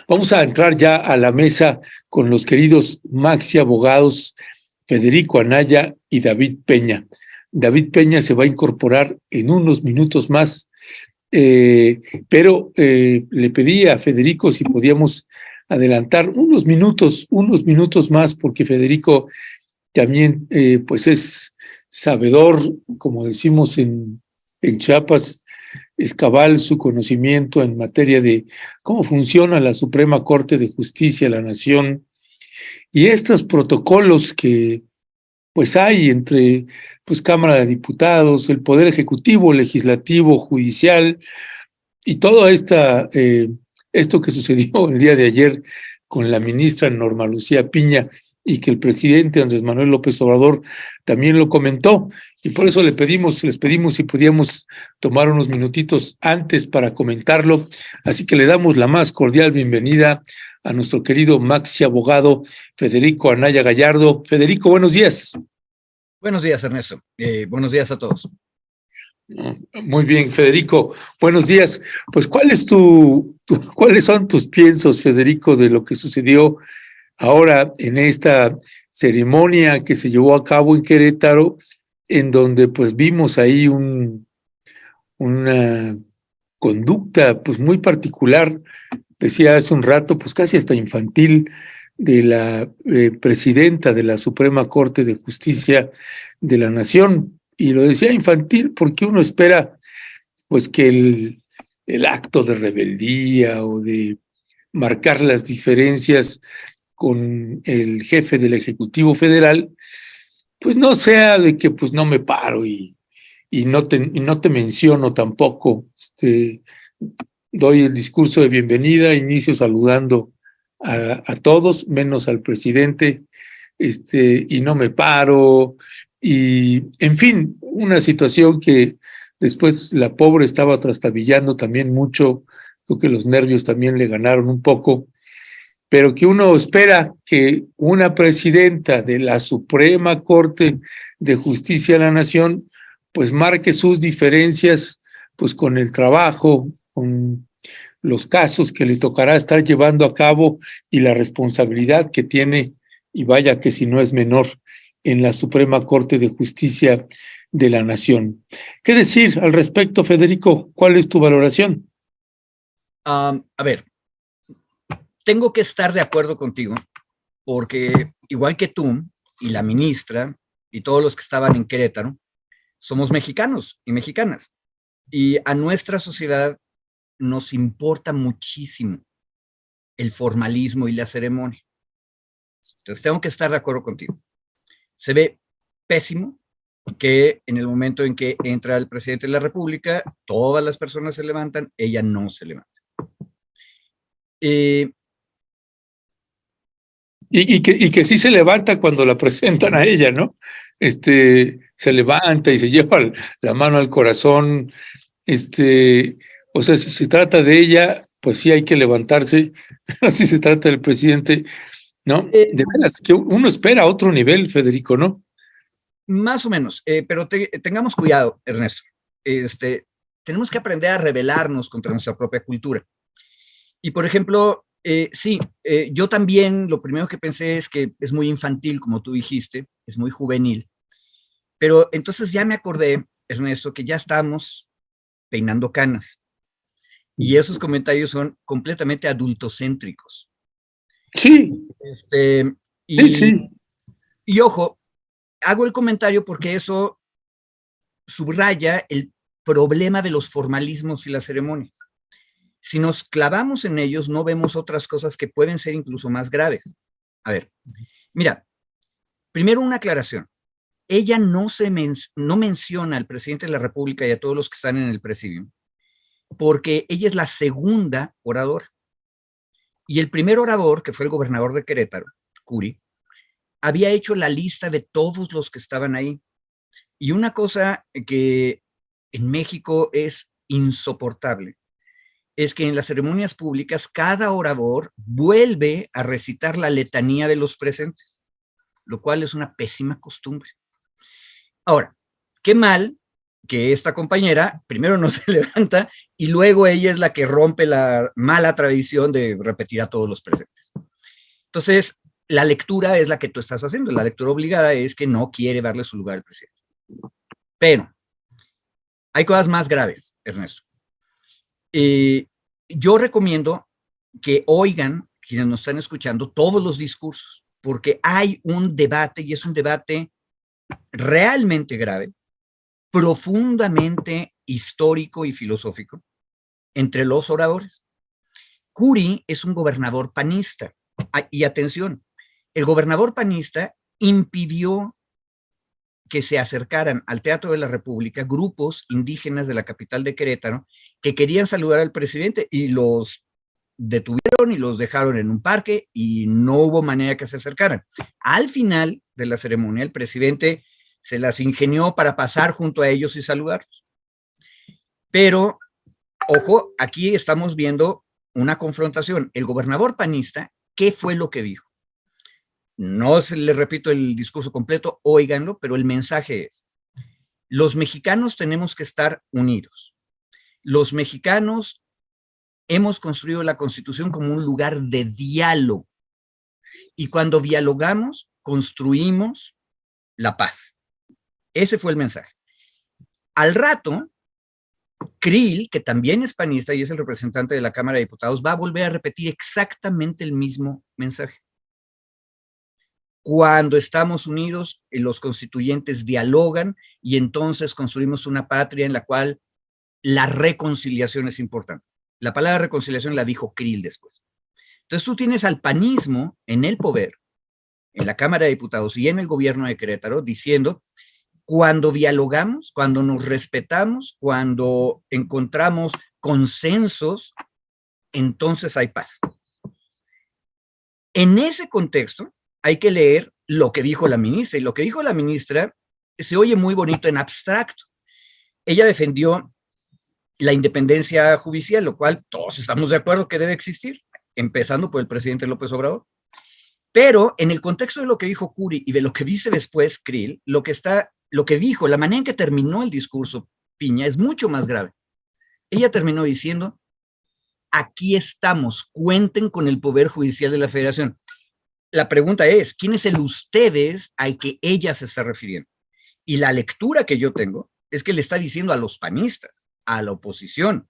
Vamos a entrar ya a la mesa con los queridos Maxi abogados Federico Anaya y David Peña. David Peña se va a incorporar en unos minutos más, pero le pedí a Federico si podíamos adelantar unos minutos más, porque Federico también pues es sabedor, como decimos en Chiapas, es cabal su conocimiento en materia de cómo funciona la Suprema Corte de Justicia de la Nación y estos protocolos que pues hay entre pues Cámara de Diputados, el Poder Ejecutivo, Legislativo, Judicial y todo esto que sucedió el día de ayer con la ministra Norma Lucía Piña y que el presidente Andrés Manuel López Obrador también lo comentó. Y por eso les pedimos si podíamos tomar unos minutitos antes para comentarlo. Así que le damos la más cordial bienvenida a nuestro querido Maxi abogado Federico Anaya Gallardo. Federico, buenos días. Buenos días, Ernesto. Buenos días a todos. Muy bien, Federico. Buenos días. Pues, ¿cuáles son tus piensos, Federico, de lo que sucedió ahora en esta ceremonia que se llevó a cabo en Querétaro, en donde pues vimos ahí una conducta pues muy particular, decía hace un rato, pues casi hasta infantil, de la presidenta de la Suprema Corte de Justicia de la Nación? Y lo decía infantil porque uno espera pues que el acto de rebeldía o de marcar las diferencias con el jefe del Ejecutivo Federal, pues no sea de que pues no me paro y no te menciono tampoco. Doy el discurso de bienvenida, inicio saludando a todos, menos al presidente, y no me paro, y en fin, una situación que después la pobre estaba trastabillando también mucho, creo que los nervios también le ganaron un poco, pero que uno espera que una presidenta de la Suprema Corte de Justicia de la Nación pues marque sus diferencias pues con el trabajo, con los casos que le tocará estar llevando a cabo y la responsabilidad que tiene, y vaya que si no es menor, en la Suprema Corte de Justicia de la Nación. ¿Qué decir al respecto, Federico? ¿Cuál es tu valoración? A ver, tengo que estar de acuerdo contigo, porque igual que tú y la ministra y todos los que estaban en Querétaro, somos mexicanos y mexicanas. Y a nuestra sociedad nos importa muchísimo el formalismo y la ceremonia. Entonces tengo que estar de acuerdo contigo. Se ve pésimo que en el momento en que entra el presidente de la República, todas las personas se levantan, ella no se levanta. Y que sí se levanta cuando la presentan a ella, ¿no? Se levanta y se lleva la mano al corazón. O sea, si se trata de ella, pues sí hay que levantarse. Pero si se trata del presidente, ¿no? De veras, que uno espera a otro nivel, Federico, ¿no? Más o menos, pero tengamos cuidado, Ernesto. Tenemos que aprender a rebelarnos contra nuestra propia cultura. Y, por ejemplo, sí, yo también lo primero que pensé es que es muy infantil, como tú dijiste, es muy juvenil. Pero entonces ya me acordé, Ernesto, que ya estamos peinando canas. Y esos comentarios son completamente adultocéntricos. Sí, sí. Y ojo, hago el comentario porque eso subraya el problema de los formalismos y las ceremonias. Si nos clavamos en ellos, no vemos otras cosas que pueden ser incluso más graves. A ver, mira, primero una aclaración. Ella no menciona al presidente de la República y a todos los que están en el presidium, porque ella es la segunda oradora. Y el primer orador, que fue el gobernador de Querétaro, Curi, había hecho la lista de todos los que estaban ahí. Y una cosa que en México es insoportable es que en las ceremonias públicas cada orador vuelve a recitar la letanía de los presentes, lo cual es una pésima costumbre. Ahora, qué mal que esta compañera primero no se levanta y luego ella es la que rompe la mala tradición de repetir a todos los presentes. Entonces, la lectura es la que tú estás haciendo. La lectura obligada es que no quiere darle su lugar al presidente. Pero hay cosas más graves, Ernesto. Yo recomiendo que oigan, quienes nos están escuchando, todos los discursos, porque hay un debate, y es un debate realmente grave, profundamente histórico y filosófico, entre los oradores. Curi es un gobernador panista. Y atención, el gobernador panista impidió que se acercaran al Teatro de la República grupos indígenas de la capital de Querétaro que querían saludar al presidente y los detuvieron y los dejaron en un parque y no hubo manera que se acercaran. Al final de la ceremonia, el presidente se las ingenió para pasar junto a ellos y saludarlos. Pero, ojo, aquí estamos viendo una confrontación. El gobernador panista, ¿qué fue lo que dijo? No les repito el discurso completo, óiganlo, pero el mensaje es: los mexicanos tenemos que estar unidos. Los mexicanos hemos construido la Constitución como un lugar de diálogo. Y cuando dialogamos, construimos la paz. Ese fue el mensaje. Al rato, Krill, que también es panista y es el representante de la Cámara de Diputados, va a volver a repetir exactamente el mismo mensaje. Cuando estamos unidos, los constituyentes dialogan y entonces construimos una patria en la cual la reconciliación es importante. La palabra reconciliación la dijo Krill después. Entonces tú tienes al panismo en el poder, en la Cámara de Diputados y en el gobierno de Querétaro, diciendo: cuando dialogamos, cuando nos respetamos, cuando encontramos consensos, entonces hay paz. En ese contexto, hay que leer lo que dijo la ministra, y lo que dijo la ministra se oye muy bonito en abstracto. Ella defendió la independencia judicial, lo cual todos estamos de acuerdo que debe existir, empezando por el presidente López Obrador. Pero en el contexto de lo que dijo Curi y de lo que dice después Krill, lo que dijo, la manera en que terminó el discurso Piña es mucho más grave. Ella terminó diciendo: aquí estamos, cuenten con el Poder Judicial de la Federación. La pregunta es: ¿quién es el ustedes al que ella se está refiriendo? Y la lectura que yo tengo es que le está diciendo a los panistas, a la oposición,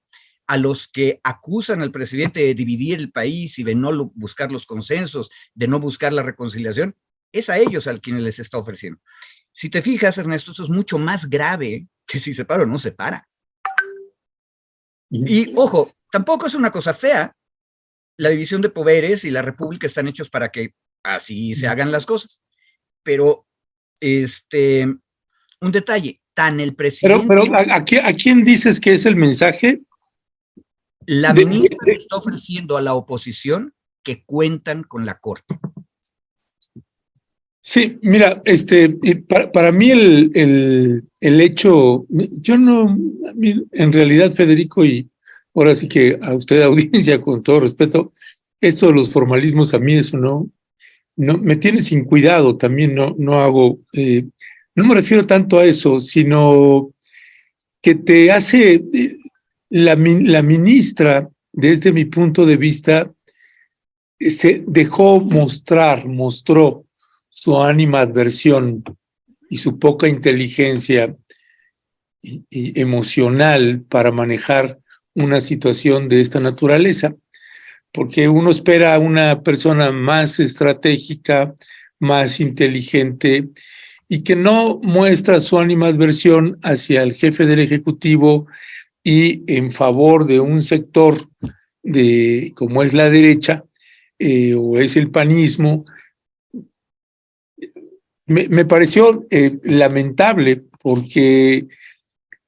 a los que acusan al presidente de dividir el país y de no buscar los consensos, de no buscar la reconciliación, es a ellos a quienes les está ofreciendo. Si te fijas, Ernesto, eso es mucho más grave que si se para o no se para. Y ojo, tampoco es una cosa fea. La división de poderes y la república están hechos para que así se hagan las cosas. Pero, un detalle, tan el presidente... Pero ¿a quién dices que es el mensaje? La ministra le está ofreciendo a la oposición que cuentan con la Corte. Sí, mira, para mí el hecho, yo no, en realidad, Federico, y ahora sí que a usted, audiencia, con todo respeto, esto de los formalismos, a mí eso no me tiene sin cuidado, también no hago, no me refiero tanto a eso, sino que te hace, la ministra, desde mi punto de vista, se mostró su animadversión y su poca inteligencia y emocional para manejar una situación de esta naturaleza, porque uno espera a una persona más estratégica, más inteligente, y que no muestra su animadversión hacia el jefe del Ejecutivo y en favor de un sector como es la derecha, o es el panismo. Me pareció lamentable, porque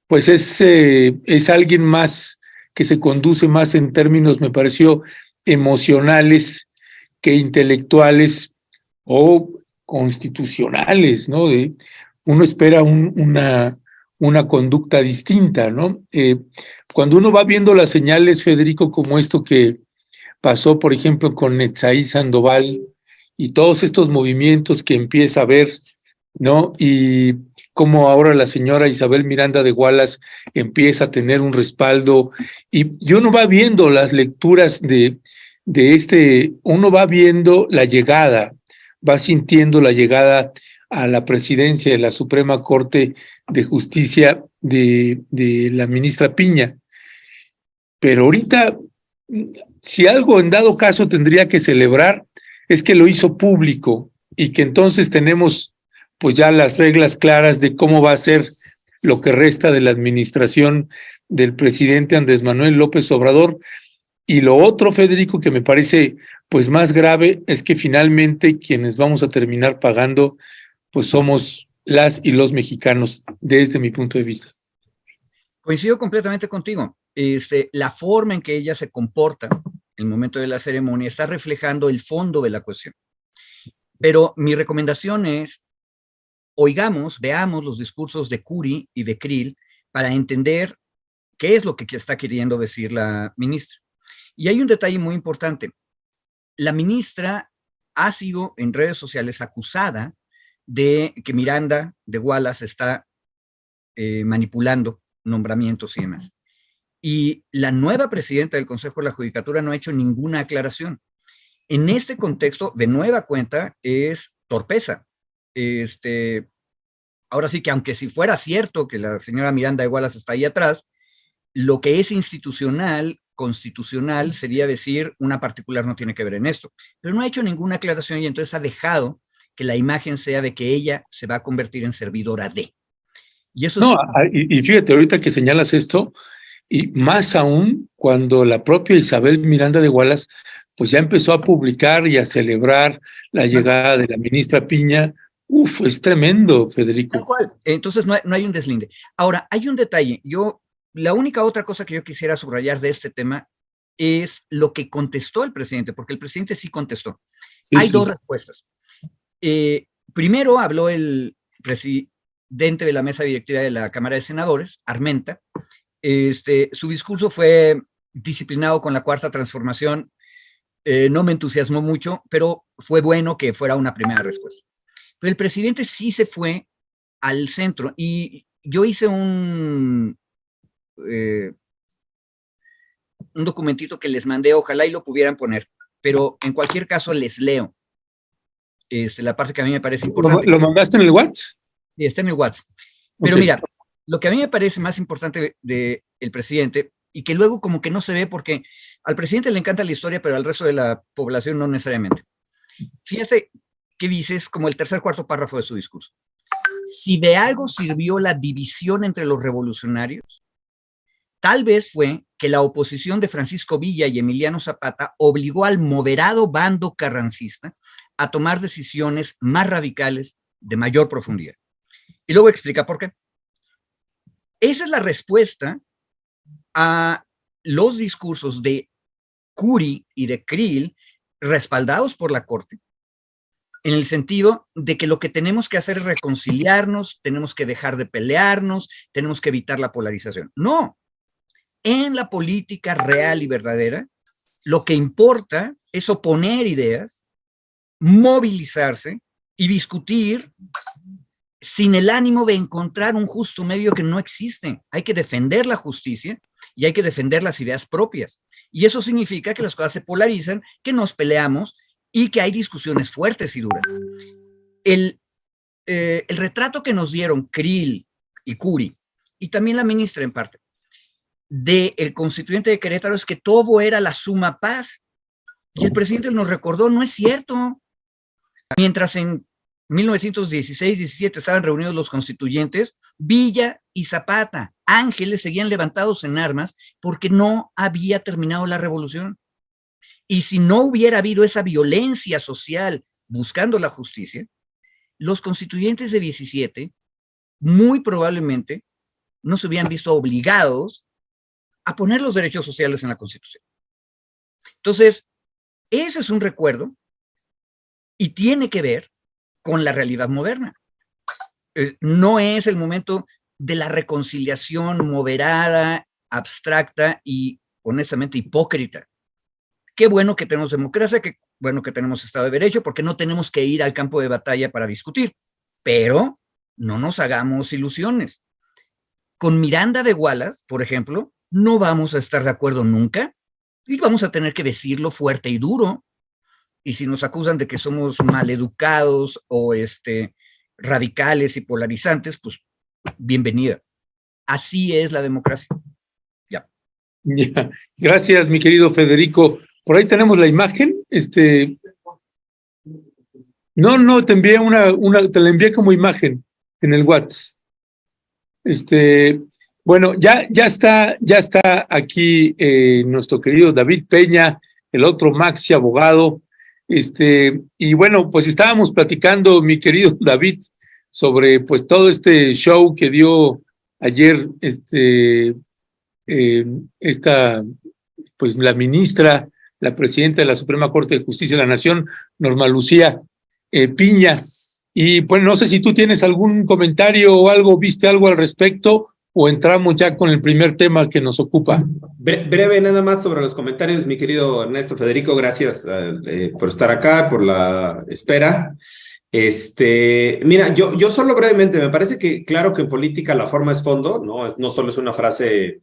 pues es alguien más que se conduce más en términos, me pareció, emocionales que intelectuales o constitucionales, ¿no? Uno espera una conducta distinta, ¿no? Cuando uno va viendo las señales, Federico, como esto que pasó, por ejemplo, con Netzaí Sandoval y todos estos movimientos que empieza a ver, ¿no? Y cómo ahora la señora Isabel Miranda de Wallace empieza a tener un respaldo, y uno va viendo las lecturas uno va viendo la llegada, va sintiendo la llegada a la presidencia de la Suprema Corte de Justicia de la ministra Piña. Pero ahorita, si algo en dado caso tendría que celebrar, es que lo hizo público y que entonces tenemos pues ya las reglas claras de cómo va a ser lo que resta de la administración del presidente Andrés Manuel López Obrador. Y lo otro, Federico, que me parece pues más grave, es que finalmente quienes vamos a terminar pagando pues somos las y los mexicanos, desde mi punto de vista. Coincido completamente contigo. La forma en que ella se comporta en el momento de la ceremonia está reflejando el fondo de la cuestión. Pero mi recomendación es, veamos los discursos de Curi y de Krill para entender qué es lo que está queriendo decir la ministra. Y hay un detalle muy importante. La ministra ha sido en redes sociales acusada de que Miranda de Wallace está manipulando nombramientos y demás. Y la nueva presidenta del Consejo de la Judicatura no ha hecho ninguna aclaración. En este contexto, de nueva cuenta, es torpeza. Ahora sí que, aunque si fuera cierto que la señora Miranda de Wallace está ahí atrás, lo que es institucional, constitucional, sería decir una particular no tiene que ver en esto. Pero no ha hecho ninguna aclaración y entonces ha dejado que la imagen sea de que ella se va a convertir en servidora de. Y eso No, es... y fíjate, ahorita que señalas esto, y más aún cuando la propia Isabel Miranda de Wallace pues ya empezó a publicar y a celebrar la llegada de la ministra Piña. Uf, es tremendo, Federico. Tal cual. Entonces no hay un deslinde. Ahora, hay un detalle. La única otra cosa que yo quisiera subrayar de este tema es lo que contestó el presidente, porque el presidente sí contestó. Sí, Hay sí. dos respuestas. Primero habló el presidente de la mesa directiva de la Cámara de Senadores, Armenta. Su discurso fue disciplinado con la Cuarta Transformación. No me entusiasmó mucho, pero fue bueno que fuera una primera respuesta. Pero el presidente sí se fue al centro y yo hice un documentito que les mandé, ojalá y lo pudieran poner, pero en cualquier caso les leo la parte que a mí me parece importante. ¿Lo mandaste en el WhatsApp? Sí, está en el WhatsApp. Pero mira, lo que a mí me parece más importante del presidente, y que luego como que no se ve porque al presidente le encanta la historia, pero al resto de la población no necesariamente. Fíjate qué dices como el tercer, cuarto párrafo de su discurso. Si de algo sirvió la división entre los revolucionarios, tal vez fue que la oposición de Francisco Villa y Emiliano Zapata obligó al moderado bando carrancista a tomar decisiones más radicales de mayor profundidad. Y luego explica por qué. Esa es la respuesta a los discursos de Curi y de Krill respaldados por la Corte, en el sentido de que lo que tenemos que hacer es reconciliarnos, tenemos que dejar de pelearnos, tenemos que evitar la polarización. No, en la política real y verdadera, lo que importa es oponer ideas, movilizarse y discutir sin el ánimo de encontrar un justo medio que no existe. Hay que defender la justicia y hay que defender las ideas propias. Y eso significa que las cosas se polarizan, que nos peleamos y que hay discusiones fuertes y duras. El retrato que nos dieron Krill y Curi, y también la ministra en parte, del constituyente de Querétaro es que todo era la suma paz. Y el presidente nos recordó, no es cierto. Mientras en 1916-17 estaban reunidos los constituyentes, Villa y Zapata, Ángeles, seguían levantados en armas porque no había terminado la revolución. Y si no hubiera habido esa violencia social buscando la justicia, los constituyentes de 17 muy probablemente no se hubieran visto obligados a poner los derechos sociales en la Constitución. Entonces, ese es un recuerdo y tiene que ver con la realidad moderna. No es el momento de la reconciliación moderada, abstracta y honestamente hipócrita. Qué bueno que tenemos democracia, qué bueno que tenemos Estado de Derecho, porque no tenemos que ir al campo de batalla para discutir. Pero No nos hagamos ilusiones. Con Miranda de Wallace, por ejemplo, no vamos a estar de acuerdo nunca y vamos a tener que decirlo fuerte y duro. Y si nos acusan de que somos maleducados o radicales y polarizantes, pues bienvenida. Así es la democracia. Ya. Ya. Gracias, mi querido Federico. Por ahí tenemos la imagen. No, te envié te la envié como imagen en el WhatsApp. Bueno, ya está aquí nuestro querido David Peña, el otro Maxi abogado. Y bueno, pues estábamos platicando, mi querido David, sobre pues todo este show que dio ayer pues la ministra, la presidenta de la Suprema Corte de Justicia de la Nación, Norma Lucía Piña. Y pues no sé si tú tienes algún comentario o algo, viste algo al respecto, o entramos ya con el primer tema que nos ocupa. Breve nada más sobre los comentarios, mi querido Ernesto Federico, gracias por estar acá, por la espera. Mira, yo solo brevemente, me parece que claro que en política la forma es fondo, no solo es una frase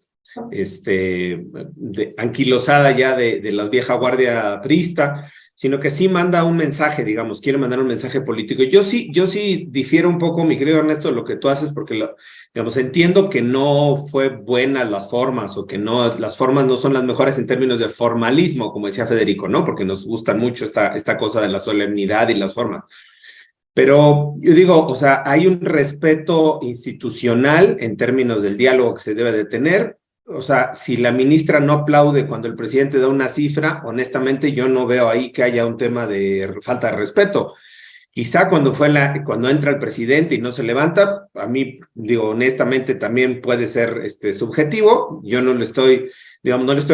anquilosada ya de la vieja guardia priista, sino que sí manda un mensaje, digamos, quiere mandar un mensaje político. Yo sí difiero un poco, mi querido Ernesto, de lo que tú haces, porque digamos, entiendo que no fue buenas las formas, o que las formas no son las mejores en términos de formalismo, como decía Federico, ¿no? Porque nos gustan mucho esta cosa de la solemnidad y las formas. Pero yo digo, o sea, hay un respeto institucional en términos del diálogo que se debe de tener. O sea, si la ministra no aplaude cuando el presidente da una cifra, honestamente yo no veo ahí que haya un tema de falta de respeto. Quizá cuando entra el presidente y no se levanta, a mí, digo, honestamente también puede ser subjetivo. Yo no le estoy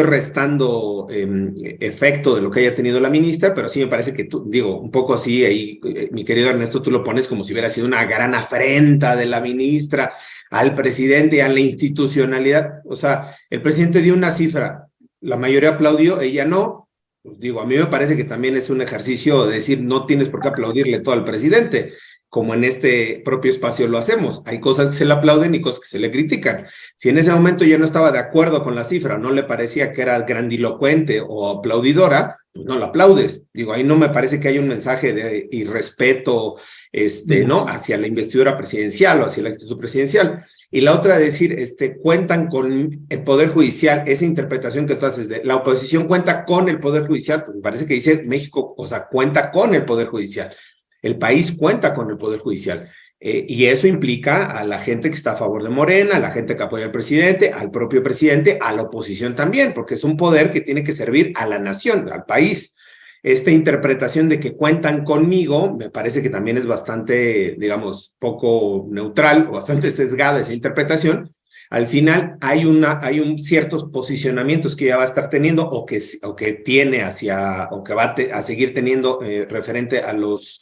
restando efecto de lo que haya tenido la ministra, pero sí me parece que un poco así, ahí, mi querido Ernesto, tú lo pones como si hubiera sido una gran afrenta de la ministra al presidente y a la institucionalidad. O sea, el presidente dio una cifra, la mayoría aplaudió, ella no. Pues a mí me parece que también es un ejercicio de decir, no tienes por qué aplaudirle todo al presidente, como en este propio espacio lo hacemos. Hay cosas que se le aplauden y cosas que se le critican. Si en ese momento yo no estaba de acuerdo con la cifra, no le parecía que era grandilocuente o aplaudidora, pues no la aplaudes. Ahí no me parece que haya un mensaje de irrespeto, ¿no? Hacia la investidura presidencial o hacia la actitud presidencial. Y la otra, decir, cuentan con el Poder Judicial, esa interpretación que tú haces de la oposición cuenta con el Poder Judicial, pues me parece que dice México, o sea, cuenta con el Poder Judicial. El país cuenta con el Poder Judicial. Y eso implica a la gente que está a favor de Morena, a la gente que apoya al presidente, al propio presidente, a la oposición también, porque es un poder que tiene que servir a la nación, al país. Esta interpretación de que cuentan conmigo me parece que también es bastante, digamos, poco neutral o bastante sesgada esa interpretación. Al final hay ciertos posicionamientos que ya va a estar teniendo o que tiene o que va a seguir teniendo referente a los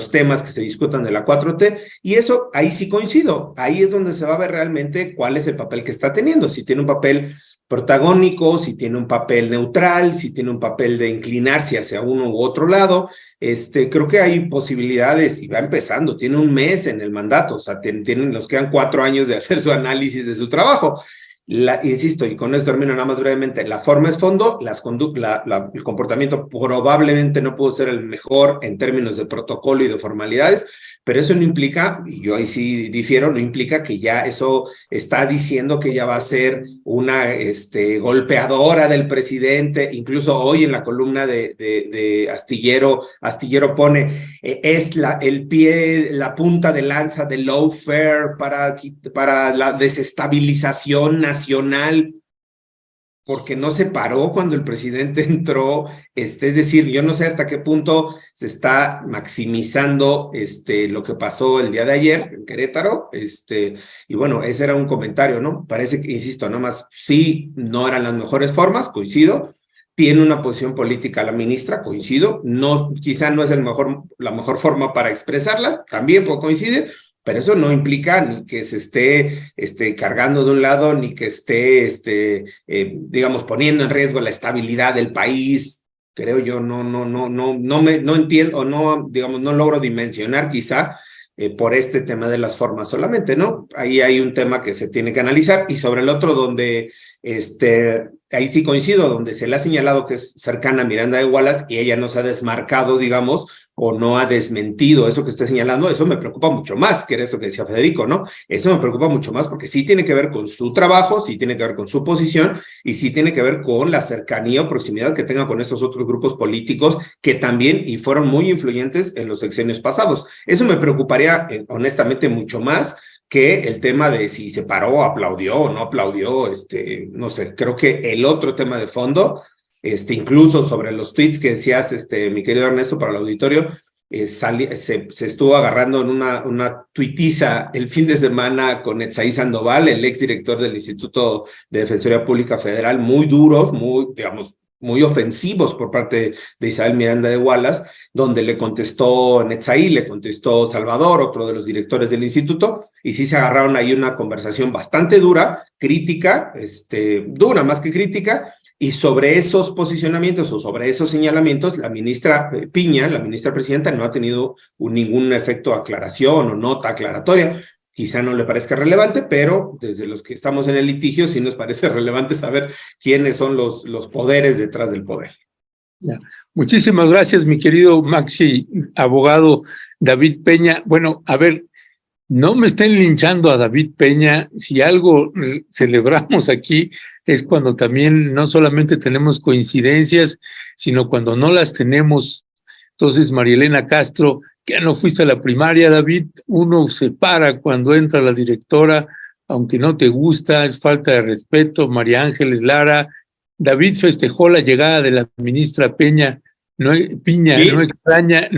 temas que se discutan de la 4T, y eso, ahí sí coincido, ahí es donde se va a ver realmente cuál es el papel que está teniendo, si tiene un papel protagónico, si tiene un papel neutral, si tiene un papel de inclinarse hacia uno u otro lado. Creo que hay posibilidades, y va empezando, tiene un mes en el mandato, o sea, nos quedan 4 años de hacer su análisis de su trabajo. Insisto, y con esto termino nada más brevemente, la forma es fondo, el comportamiento probablemente no pudo ser el mejor en términos de protocolo y de formalidades, pero eso no implica, y yo ahí sí difiero, no implica que ya eso está diciendo que ya va a ser una golpeadora del presidente. Incluso hoy en la columna de Astillero pone, es la punta de lanza del lawfare para la desestabilización nacional, porque no se paró cuando el presidente entró. Es decir, yo no sé hasta qué punto se está maximizando lo que pasó el día de ayer en Querétaro, y bueno, ese era un comentario, ¿no? Parece que, insisto, nada más, sí, no eran las mejores formas, coincido. Tiene una posición política la ministra, coincido. No, quizá no es la mejor forma para expresarla, también puedo coincidir, pero eso no implica ni que se esté cargando de un lado, ni que digamos, poniendo en riesgo la estabilidad del país. Creo yo, no entiendo, o no, digamos, no logro dimensionar quizá por este tema de las formas solamente, ¿no? Ahí hay un tema que se tiene que analizar, y sobre el otro donde, ahí sí coincido, donde se le ha señalado que es cercana a Miranda de Wallace y ella no se ha desmarcado, digamos, o no ha desmentido eso que está señalando. Eso me preocupa mucho más, que era eso que decía Federico, ¿no? Eso me preocupa mucho más porque sí tiene que ver con su trabajo, sí tiene que ver con su posición y sí tiene que ver con la cercanía o proximidad que tenga con estos otros grupos políticos que también y fueron muy influyentes en los sexenios pasados. Eso me preocuparía honestamente mucho más que el tema de si se paró, aplaudió o no aplaudió, no sé, creo que el otro tema de fondo, incluso sobre los tweets que decías, mi querido Ernesto, para el auditorio, se estuvo agarrando en una tuitiza el fin de semana con Etsaí Sandoval, el exdirector del Instituto de Defensoría Pública Federal, muy duros, muy, digamos, muy ofensivos por parte de Isabel Miranda de Wallace, donde le contestó Netzaí, le contestó Salvador, otro de los directores del instituto, y sí se agarraron ahí una conversación bastante dura, crítica, dura más que crítica, y sobre esos posicionamientos o sobre esos señalamientos, la ministra Piña, la ministra presidenta, no ha tenido ningún efecto de aclaración o nota aclaratoria. Quizá no le parezca relevante, pero desde los que estamos en el litigio sí nos parece relevante saber quiénes son los poderes detrás del poder. Ya. Muchísimas gracias, mi querido Maxi, abogado David Peña. Bueno, a ver, no me estén linchando a David Peña. Si algo celebramos aquí es cuando también no solamente tenemos coincidencias, sino cuando no las tenemos. Entonces, María Elena Castro, que no fuiste a la primaria, David, uno se para cuando entra la directora, aunque no te gusta, es falta de respeto. María Ángeles Lara, David festejó la llegada de la ministra Piña, no extraña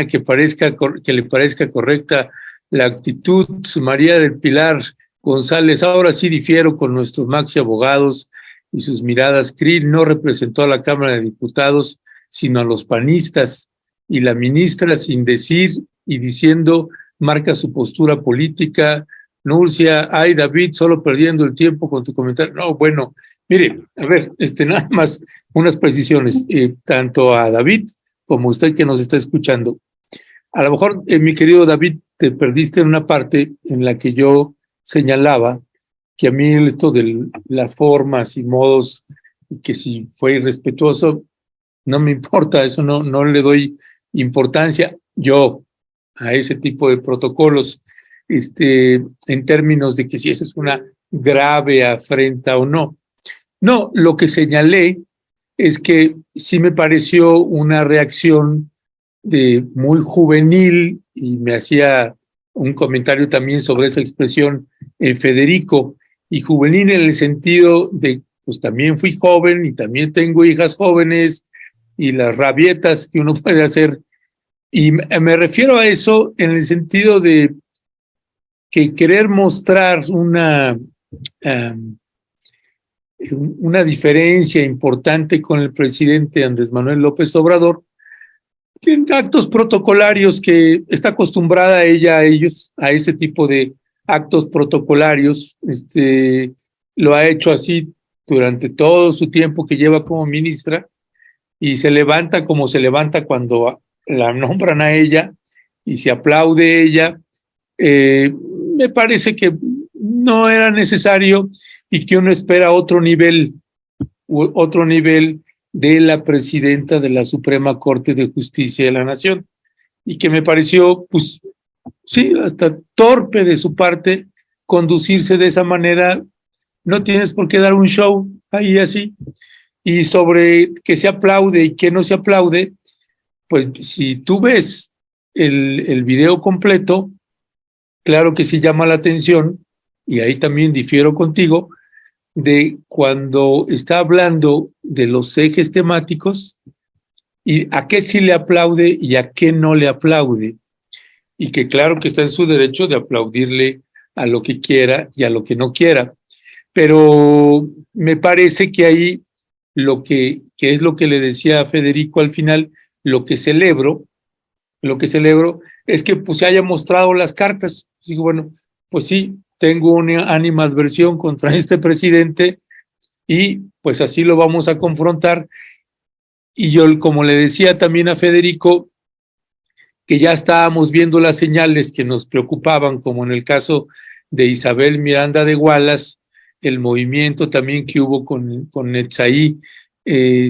que le parezca correcta la actitud. María del Pilar González, ahora sí difiero con nuestros maxi abogados y sus miradas. Krill no representó a la Cámara de Diputados, sino a los panistas, y la ministra, sin decir y diciendo, marca su postura política. Nurcia, ay David, solo perdiendo el tiempo con tu comentario. No, bueno, mire, a ver, nada más unas precisiones, tanto a David como a usted que nos está escuchando. A lo mejor, mi querido David, te perdiste en una parte en la que yo señalaba que a mí esto de las formas y modos, y que si fue irrespetuoso, no me importa, eso no le doy importancia yo a ese tipo de protocolos, en términos de que si eso es una grave afrenta o no. No, lo que señalé es que sí me pareció una reacción muy juvenil, y me hacía un comentario también sobre esa expresión Federico, y juvenil en el sentido de, pues también fui joven y también tengo hijas jóvenes, y las rabietas que uno puede hacer, y me refiero a eso en el sentido de que querer mostrar una diferencia importante con el presidente Andrés Manuel López Obrador, que en actos protocolarios que está acostumbrada ella a ese tipo de actos protocolarios, lo ha hecho así durante todo su tiempo que lleva como ministra, y se levanta como se levanta cuando la nombran a ella y se aplaude ella. Me parece que no era necesario y que uno espera otro nivel de la presidenta de la Suprema Corte de Justicia de la Nación, y que me pareció, pues sí, hasta torpe de su parte conducirse de esa manera. No tienes por qué dar un show ahí así. Y sobre que se aplaude y que no se aplaude, pues si tú ves el video completo, claro que sí llama la atención, y ahí también difiero contigo, de cuando está hablando de los ejes temáticos y a qué sí le aplaude y a qué no le aplaude, y que claro que está en su derecho de aplaudirle a lo que quiera y a lo que no quiera, pero me parece que ahí lo que es lo que le decía a Federico al final, lo que celebro es que pues se haya mostrado las cartas. Digo, bueno, pues sí, tengo una animadversión contra este presidente y pues así lo vamos a confrontar. Y yo, como le decía también a Federico, que ya estábamos viendo las señales que nos preocupaban, como en el caso de Isabel Miranda de Wallace, el movimiento también que hubo con Netzaí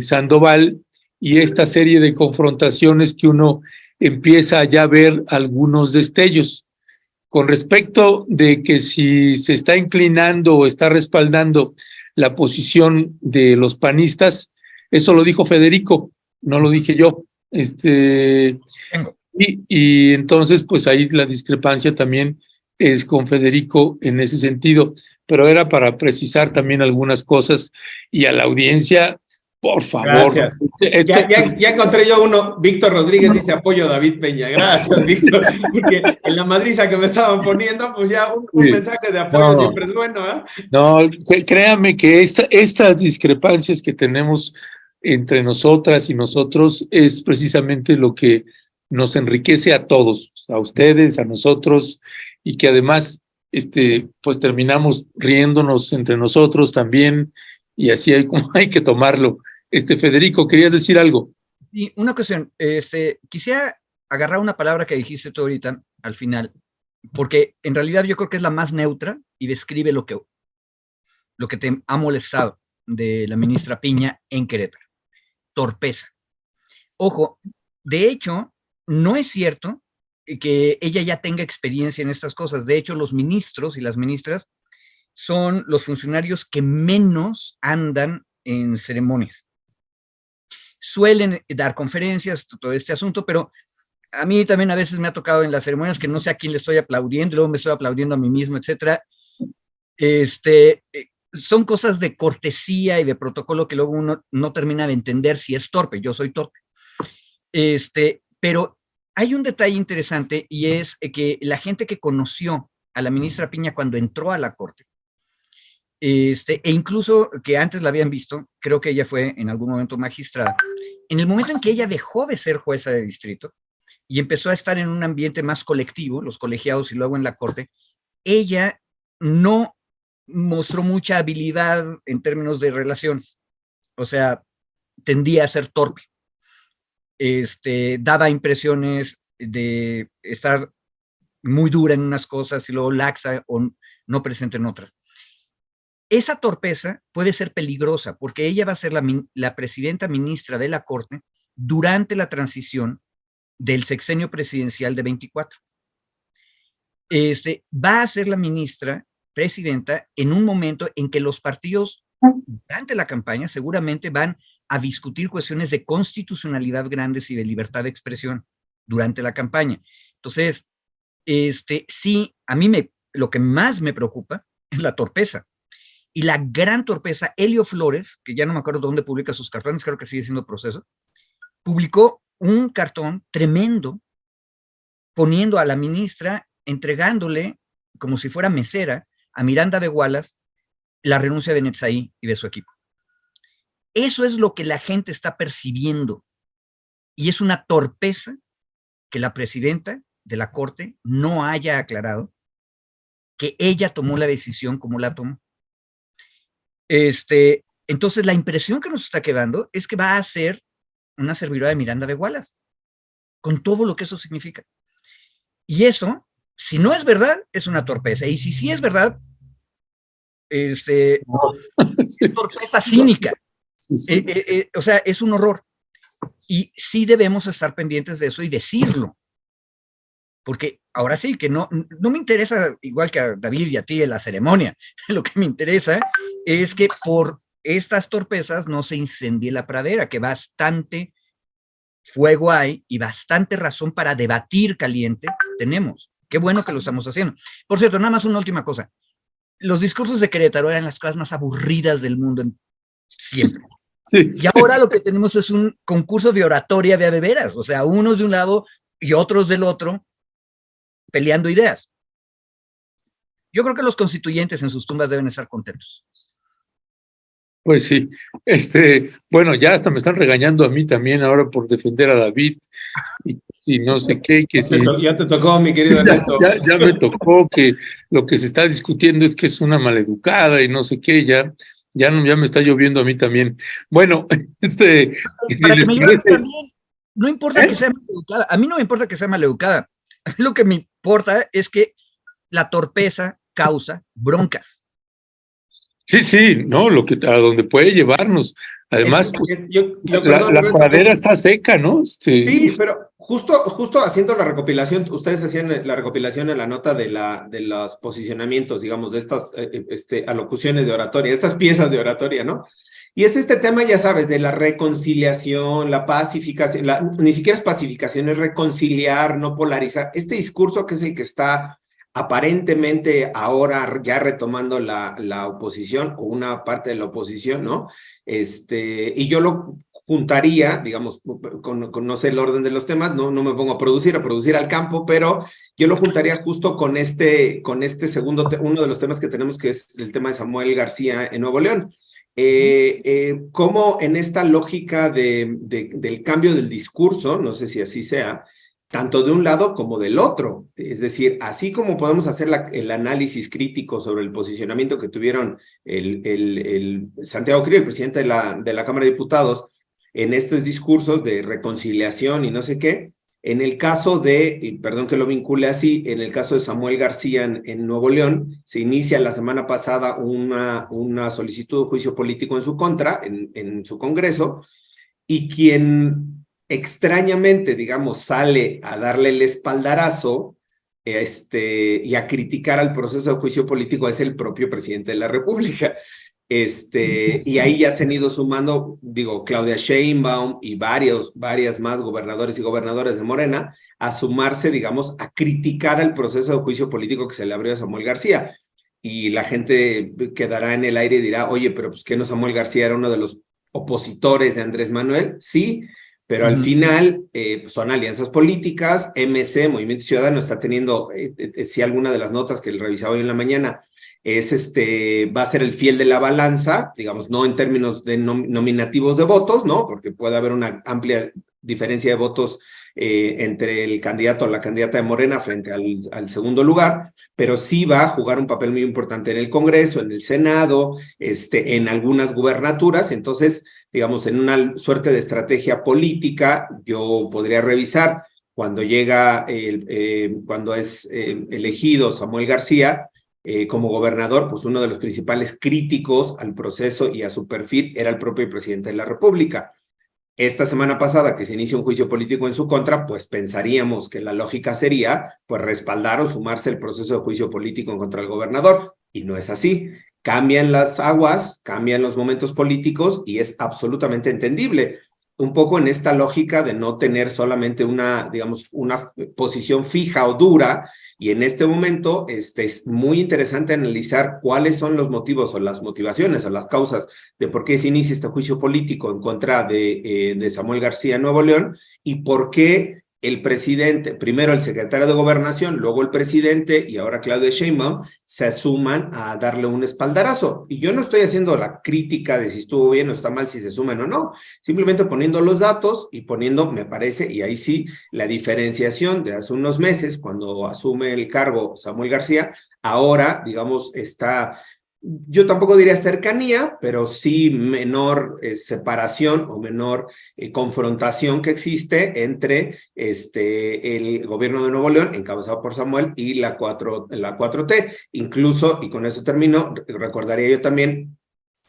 Sandoval, y esta serie de confrontaciones que uno empieza ya a ver algunos destellos. Con respecto de que si se está inclinando o está respaldando la posición de los panistas, eso lo dijo Federico, no lo dije yo. Y entonces, pues ahí la discrepancia también es con Federico en ese sentido, pero era para precisar también algunas cosas, y a la audiencia, por favor. Gracias. Ya encontré yo uno. Víctor Rodríguez dice apoyo a David Peña. Gracias, Víctor, porque en la madriza que me estaban poniendo, pues ya un mensaje de apoyo siempre es bueno, ¿eh? No, créame que estas discrepancias que tenemos entre nosotras y nosotros es precisamente lo que nos enriquece a todos, a ustedes, a nosotros, y que además pues terminamos riéndonos entre nosotros también, y así hay que tomarlo. Federico, ¿querías decir algo? Sí, una cuestión. Quisiera agarrar una palabra que dijiste tú ahorita al final, porque en realidad yo creo que es la más neutra y describe lo que te ha molestado de la ministra Piña en Querétaro. Torpeza. Ojo, de hecho, no es cierto que ella ya tenga experiencia en estas cosas. De hecho, los ministros y las ministras son los funcionarios que menos andan en ceremonias. Suelen dar conferencias, todo este asunto, pero a mí también a veces me ha tocado en las ceremonias que no sé a quién le estoy aplaudiendo, luego me estoy aplaudiendo a mí mismo, etcétera. Son cosas de cortesía y de protocolo que luego uno no termina de entender si es torpe. Yo soy torpe. Pero hay un detalle interesante, y es que la gente que conoció a la ministra Piña cuando entró a la corte, e incluso que antes la habían visto, creo que ella fue en algún momento magistrada, en el momento en que ella dejó de ser jueza de distrito y empezó a estar en un ambiente más colectivo, los colegiados y luego en la corte, ella no mostró mucha habilidad en términos de relaciones. O sea, tendía a ser torpe. Daba impresiones de estar muy dura en unas cosas y luego laxa o no presente en otras. Esa torpeza puede ser peligrosa porque ella va a ser la presidenta ministra de la Corte durante la transición del sexenio presidencial de 24. Va a ser la ministra presidenta en un momento en que los partidos durante la campaña seguramente van a discutir cuestiones de constitucionalidad grandes y de libertad de expresión durante la campaña. Entonces, sí, a mí lo que más me preocupa es la torpeza. Y la gran torpeza, Helio Flores, que ya no me acuerdo dónde publica sus cartones, creo que sigue siendo Proceso, publicó un cartón tremendo poniendo a la ministra, entregándole, como si fuera mesera, a Miranda de Wallace, la renuncia de Netzaí y de su equipo. Eso es lo que la gente está percibiendo. Y es una torpeza que la presidenta de la Corte no haya aclarado que ella tomó la decisión como la tomó. Entonces, la impresión que nos está quedando es que va a ser una servidora de Miranda de Wallace, con todo lo que eso significa. Y eso, si no es verdad, es una torpeza. Y si sí es verdad, es torpeza cínica. Sí. O sea, es un horror. Y sí debemos estar pendientes de eso y decirlo. Porque ahora sí, que no me interesa, igual que a David y a ti en la ceremonia, lo que me interesa es que por estas torpezas no se incendie la pradera, que bastante fuego hay y bastante razón para debatir caliente tenemos. Qué bueno que lo estamos haciendo. Por cierto, nada más una última cosa. Los discursos de Querétaro eran las cosas más aburridas del mundo siempre. Sí. Y ahora lo que tenemos es un concurso de oratoria de veras, o sea, unos de un lado y otros del otro, peleando ideas. Yo creo que los constituyentes en sus tumbas deben estar contentos. Pues sí, bueno, ya hasta me están regañando a mí también ahora por defender a David y no sé qué. Que ya te tocó, mi querido Ernesto. Ya me tocó, que lo que se está discutiendo es que es una maleducada y no sé qué, ya me está lloviendo a mí también. Bueno, para que me parece... también. No importa que sea maleducada, a mí no me importa que sea maleducada, a mí lo que me importa es que la torpeza causa broncas. Sí, no, a donde puede llevarnos. Además, Perdón, la Ernesto, pradera está seca, ¿no? sí, pero justo haciendo la recopilación, ustedes hacían la recopilación en la nota de los posicionamientos, digamos, de estas alocuciones de oratoria, estas piezas de oratoria, ¿no? Y es este tema, ya sabes, de la reconciliación, la pacificación, ni siquiera es pacificación, es reconciliar, no polarizar. Este discurso que es el que está aparentemente ahora ya retomando la oposición o una parte de la oposición, ¿no? Y yo lo juntaría, digamos, con no sé el orden de los temas, no me pongo a producir al campo, pero yo lo juntaría justo con este segundo, uno de los temas que tenemos, que es el tema de Samuel García en Nuevo León. Cómo en esta lógica del cambio del discurso, no sé si así sea, tanto de un lado como del otro. Es decir, así como podemos hacer el análisis crítico sobre el posicionamiento que tuvieron el Santiago Krill, el presidente de la Cámara de Diputados, en estos discursos de reconciliación y no sé qué, en el caso y perdón que lo vincule así, en el caso de Samuel García en Nuevo León, se inicia la semana pasada una solicitud de juicio político en su contra, en su Congreso, y quien extrañamente, digamos, sale a darle el espaldarazo y a criticar al proceso de juicio político es el propio presidente de la República. Y ahí ya se han ido sumando, digo, Claudia Sheinbaum y varias más gobernadores y gobernadoras de Morena a sumarse, digamos, a criticar el proceso de juicio político que se le abrió a Samuel García. Y la gente quedará en el aire y dirá, oye, pero pues que no Samuel García era uno de los opositores de Andrés Manuel, sí, pero al final son alianzas políticas. MC, Movimiento Ciudadano, está teniendo, sí, alguna de las notas que le revisaba hoy en la mañana, va a ser el fiel de la balanza, digamos, no en términos de nominativos de votos, ¿no? Porque puede haber una amplia diferencia de votos entre el candidato o la candidata de Morena frente al segundo lugar, pero sí va a jugar un papel muy importante en el Congreso, en el Senado, en algunas gubernaturas. Entonces, digamos, en una suerte de estrategia política, yo podría revisar cuando cuando es elegido Samuel García como gobernador, pues uno de los principales críticos al proceso y a su perfil era el propio presidente de la República. Esta semana pasada que se inicia un juicio político en su contra, pues pensaríamos que la lógica sería pues respaldar o sumarse al proceso de juicio político en contra del gobernador, y no es así. Cambian las aguas, cambian los momentos políticos y es absolutamente entendible. Un poco en esta lógica de no tener solamente digamos, una posición fija o dura. Y en este momento es muy interesante analizar cuáles son los motivos o las motivaciones o las causas de por qué se inicia este juicio político en contra de Samuel García en Nuevo León y por qué el presidente, primero el secretario de Gobernación, luego el presidente y ahora Claudia Sheinbaum se suman a darle un espaldarazo. Y yo no estoy haciendo la crítica de si estuvo bien o está mal, si se suman o no, simplemente poniendo los datos y poniendo, me parece, y ahí sí, la diferenciación de hace unos meses, cuando asume el cargo Samuel García, ahora, digamos, yo tampoco diría cercanía, pero sí menor separación o menor confrontación que existe entre el gobierno de Nuevo León, encabezado por Samuel, y la 4T. Incluso, y con eso termino, recordaría yo también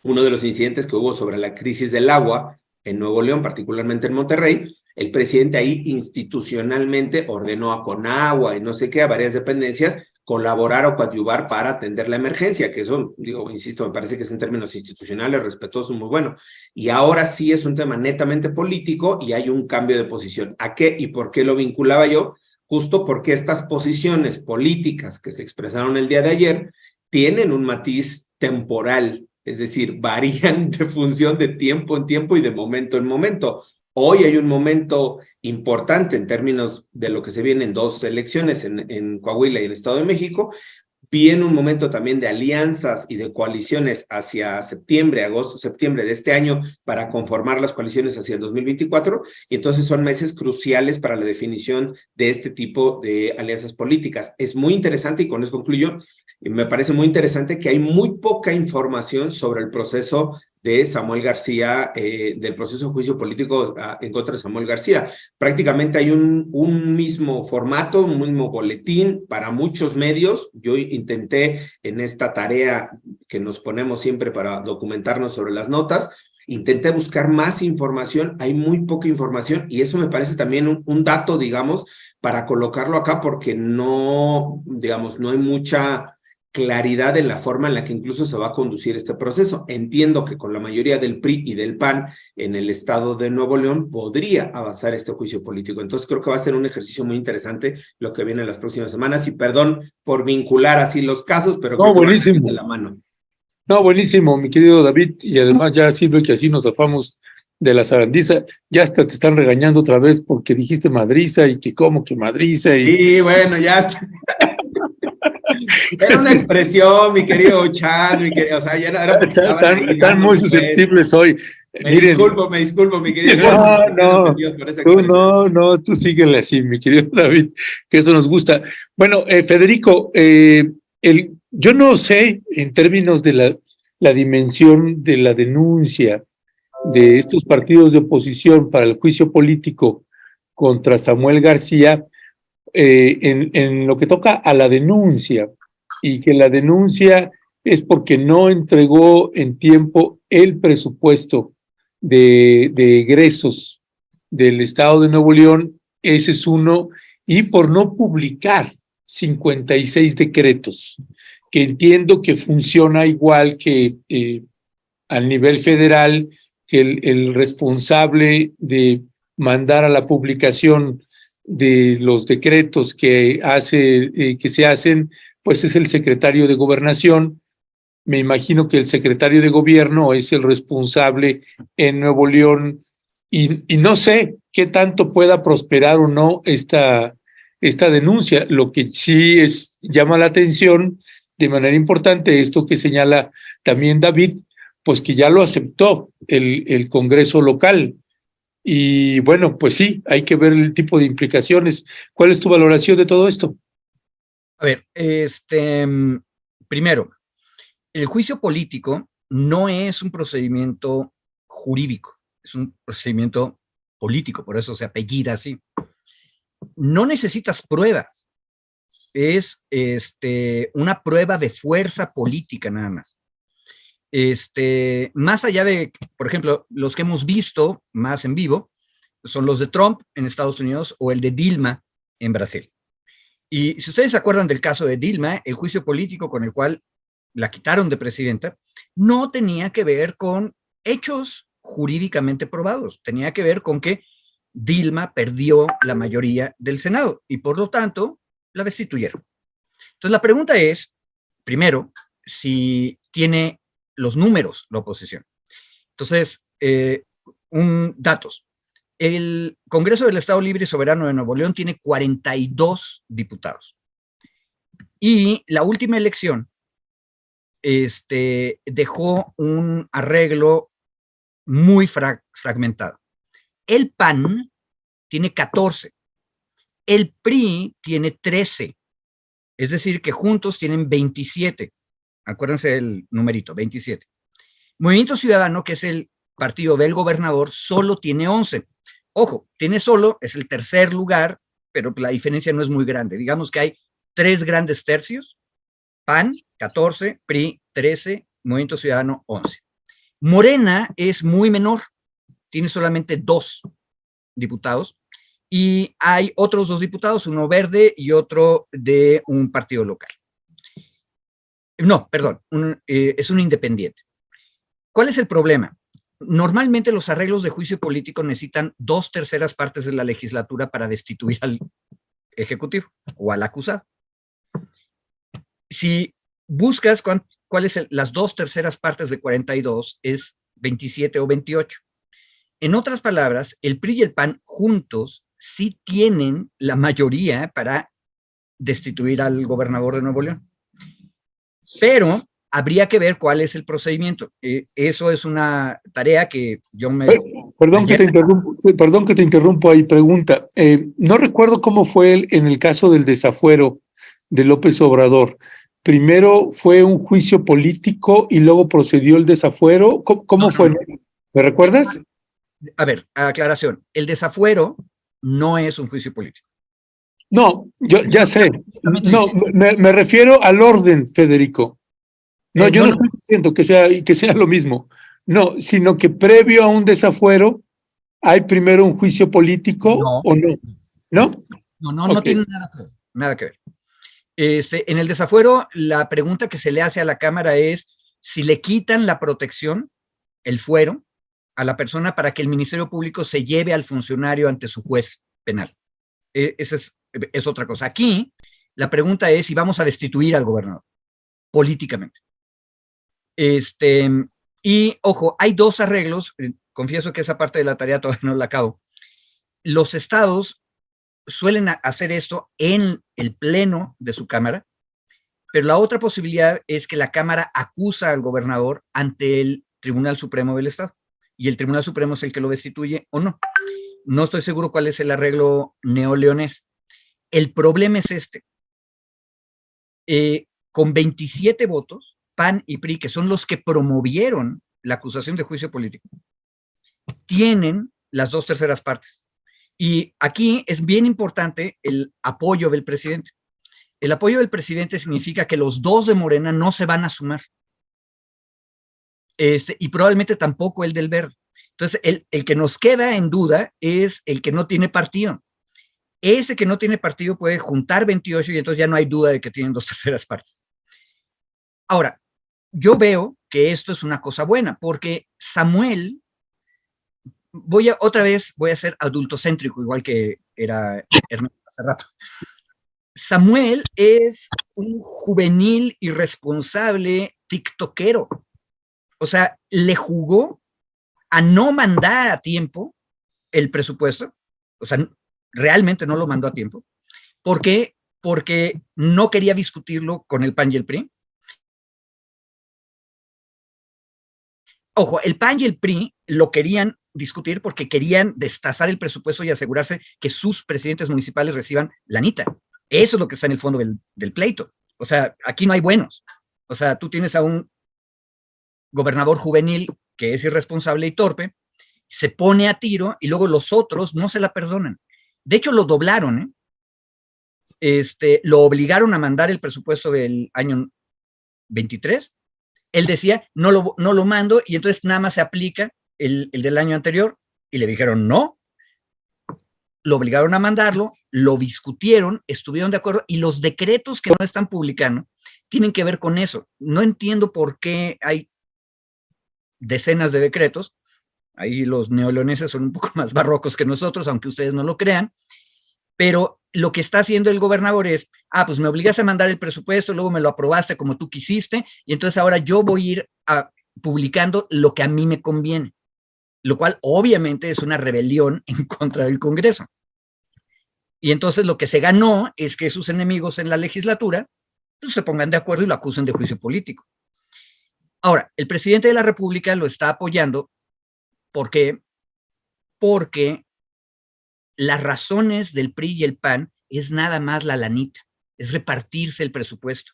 uno de los incidentes que hubo sobre la crisis del agua en Nuevo León, particularmente en Monterrey. El presidente ahí institucionalmente ordenó a Conagua y no sé qué, a varias dependencias, colaborar o coadyuvar para atender la emergencia, que eso, digo, insisto, me parece que es en términos institucionales, respetuoso, muy bueno. Y ahora sí es un tema netamente político y hay un cambio de posición. ¿A qué y por qué lo vinculaba yo? Justo porque estas posiciones políticas que se expresaron el día de ayer tienen un matiz temporal, es decir, varían de función de tiempo en tiempo y de momento en momento. Hoy hay un momento importante en términos de lo que se viene en dos elecciones en Coahuila y en el Estado de México. Viene un momento también de alianzas y de coaliciones hacia agosto, septiembre de este año para conformar las coaliciones hacia el 2024, y entonces son meses cruciales para la definición de este tipo de alianzas políticas. Es muy interesante, y con eso concluyo, me parece muy interesante que hay muy poca información sobre el proceso de Samuel García, del proceso de juicio político en contra de Samuel García. Prácticamente hay un mismo formato, un mismo boletín para muchos medios. Yo intenté en esta tarea que nos ponemos siempre para documentarnos sobre las notas, intenté buscar más información, hay muy poca información y eso me parece también un dato, digamos, para colocarlo acá porque no, digamos, no hay mucha claridad en la forma en la que incluso se va a conducir este proceso. Entiendo que con la mayoría del PRI y del PAN en el estado de Nuevo León podría avanzar este juicio político. Entonces creo que va a ser un ejercicio muy interesante lo que viene en las próximas semanas y perdón por vincular así los casos, pero creo No, que buenísimo. van de la mano. No, buenísimo, mi querido David, y además ya sirve que así nos zafamos de la zarandiza. Ya hasta te están regañando otra vez porque dijiste madriza y que cómo que madriza. Y... Sí, bueno, ya está. Era una expresión, mi querido Chad, o sea, ya era porque están muy susceptibles hoy. Me disculpo, mi querido Chad. No, tú síguele así, mi querido David, que eso nos gusta. Bueno, Federico, yo no sé en términos de la dimensión de la denuncia de estos partidos de oposición para el juicio político contra Samuel García, en lo que toca a la denuncia, y que la denuncia es porque no entregó en tiempo el presupuesto de egresos del Estado de Nuevo León, ese es uno, y por no publicar 56 decretos, que entiendo que funciona igual que al nivel federal, que el responsable de mandar a la publicación de los decretos que se hacen, pues es el secretario de Gobernación. Me imagino que el secretario de Gobierno es el responsable en Nuevo León y no sé qué tanto pueda prosperar o no esta denuncia. Lo que sí llama la atención de manera importante, esto que señala también David, pues que ya lo aceptó el Congreso local. Y bueno, pues sí, hay que ver el tipo de implicaciones. ¿Cuál es tu valoración de todo esto? A ver, primero, el juicio político no es un procedimiento jurídico, es un procedimiento político, por eso se apellida así. No necesitas pruebas, es una prueba de fuerza política nada más. Más allá de, por ejemplo, los que hemos visto más en vivo, son los de Trump en Estados Unidos o el de Dilma en Brasil. Y si ustedes se acuerdan del caso de Dilma, el juicio político con el cual la quitaron de presidenta, no tenía que ver con hechos jurídicamente probados, tenía que ver con que Dilma perdió la mayoría del Senado y por lo tanto la destituyeron. Entonces la pregunta es, primero, si tiene los números la oposición. Entonces, datos. El Congreso del Estado Libre y Soberano de Nuevo León tiene 42 diputados. Y la última elección dejó un arreglo muy fragmentado. El PAN tiene 14, el PRI tiene 13, es decir, que juntos tienen 27. Acuérdense del numerito, 27. Movimiento Ciudadano, que es el partido del gobernador, solo tiene 11. Ojo, tiene solo, es el tercer lugar, pero la diferencia no es muy grande. Digamos que hay 3 grandes tercios, PAN, 14, PRI, 13, Movimiento Ciudadano, 11. Morena es muy menor, tiene solamente 2 diputados, y hay otros 2 diputados, uno verde y otro de un partido local. No, perdón, es un independiente. ¿Cuál es el problema? Normalmente los arreglos de juicio político necesitan 2/3 partes de la legislatura para destituir al ejecutivo o al acusado. Si buscas cuáles son las 2/3 partes de 42, es 27 o 28. En otras palabras, el PRI y el PAN juntos sí tienen la mayoría para destituir al gobernador de Nuevo León. Pero habría que ver cuál es el procedimiento. Eso es una tarea que yo me... Perdón que te interrumpo ahí, pregunta. No recuerdo cómo fue en el caso del desafuero de López Obrador. primero fue un juicio político y luego procedió el desafuero. ¿Cómo fue? No. ¿Me recuerdas? A ver, aclaración. El desafuero no es un juicio político. No, yo ya sé. No, me refiero al orden, Federico. No, yo no estoy diciendo que sea lo mismo. No, sino que previo a un desafuero hay primero un juicio político o no. ¿No? No tiene nada que ver. En el desafuero, la pregunta que se le hace a la Cámara es si le quitan la protección, el fuero, a la persona para que el Ministerio Público se lleve al funcionario ante su juez penal. Esa es otra cosa. Aquí, la pregunta es si vamos a destituir al gobernador políticamente. Y, ojo, hay dos arreglos. Confieso que esa parte de la tarea todavía no la acabo. Los estados suelen hacer esto en el pleno de su Cámara, pero la otra posibilidad es que la Cámara acusa al gobernador ante el Tribunal Supremo del Estado, y el Tribunal Supremo es el que lo destituye o no. No estoy seguro cuál es el arreglo neoleonés. El problema es este. Con 27 votos, PAN y PRI, que son los que promovieron la acusación de juicio político, tienen las 2/3 partes. Y aquí es bien importante el apoyo del presidente. El apoyo del presidente significa que los dos de Morena no se van a sumar. Y probablemente tampoco el del Verde. Entonces, el que nos queda en duda es el que no tiene partido. Ese que no tiene partido puede juntar 28 y entonces ya no hay duda de que tienen 2/3 partes. Ahora, yo veo que esto es una cosa buena, porque Samuel, otra vez voy a ser adultocéntrico, igual que era Ernesto hace rato. Samuel es un juvenil irresponsable tiktokero. O sea, le jugó a no mandar a tiempo el presupuesto. O sea, realmente no lo mandó a tiempo. ¿Por qué? Porque no quería discutirlo con el PAN y el PRI. Ojo, el PAN y el PRI lo querían discutir porque querían destazar el presupuesto y asegurarse que sus presidentes municipales reciban lanita. Eso es lo que está en el fondo del pleito. O sea, aquí no hay buenos. O sea, tú tienes a un gobernador juvenil que es irresponsable y torpe, se pone a tiro y luego los otros no se la perdonan. De hecho, lo doblaron, lo obligaron a mandar el presupuesto del año 23. Él decía, no lo mando, y entonces nada más se aplica el del año anterior, y le dijeron no. Lo obligaron a mandarlo, lo discutieron, estuvieron de acuerdo, y los decretos que no están publicando tienen que ver con eso. No entiendo por qué hay decenas de decretos. Ahí los neoleoneses son un poco más barrocos que nosotros, aunque ustedes no lo crean, pero lo que está haciendo el gobernador es, pues me obligas a mandar el presupuesto, luego me lo aprobaste como tú quisiste, y entonces ahora yo voy a ir publicando lo que a mí me conviene, lo cual obviamente es una rebelión en contra del Congreso. Y entonces lo que se ganó es que sus enemigos en la legislatura pues, se pongan de acuerdo y lo acusen de juicio político. Ahora, el presidente de la República lo está apoyando. ¿Por qué? Porque las razones del PRI y el PAN es nada más la lanita, es repartirse el presupuesto.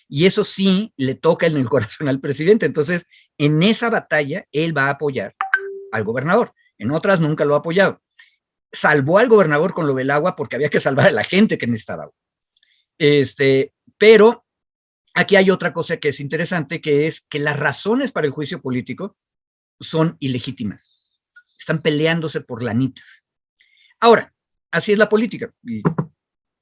Y eso sí le toca en el corazón al presidente. Entonces, en esa batalla, él va a apoyar al gobernador. En otras nunca lo ha apoyado. Salvó al gobernador con lo del agua porque había que salvar a la gente que necesitaba agua. Pero aquí hay otra cosa que es interesante, que es que las razones para el juicio político son ilegítimas. Están peleándose por lanitas. Ahora, así es la política. Y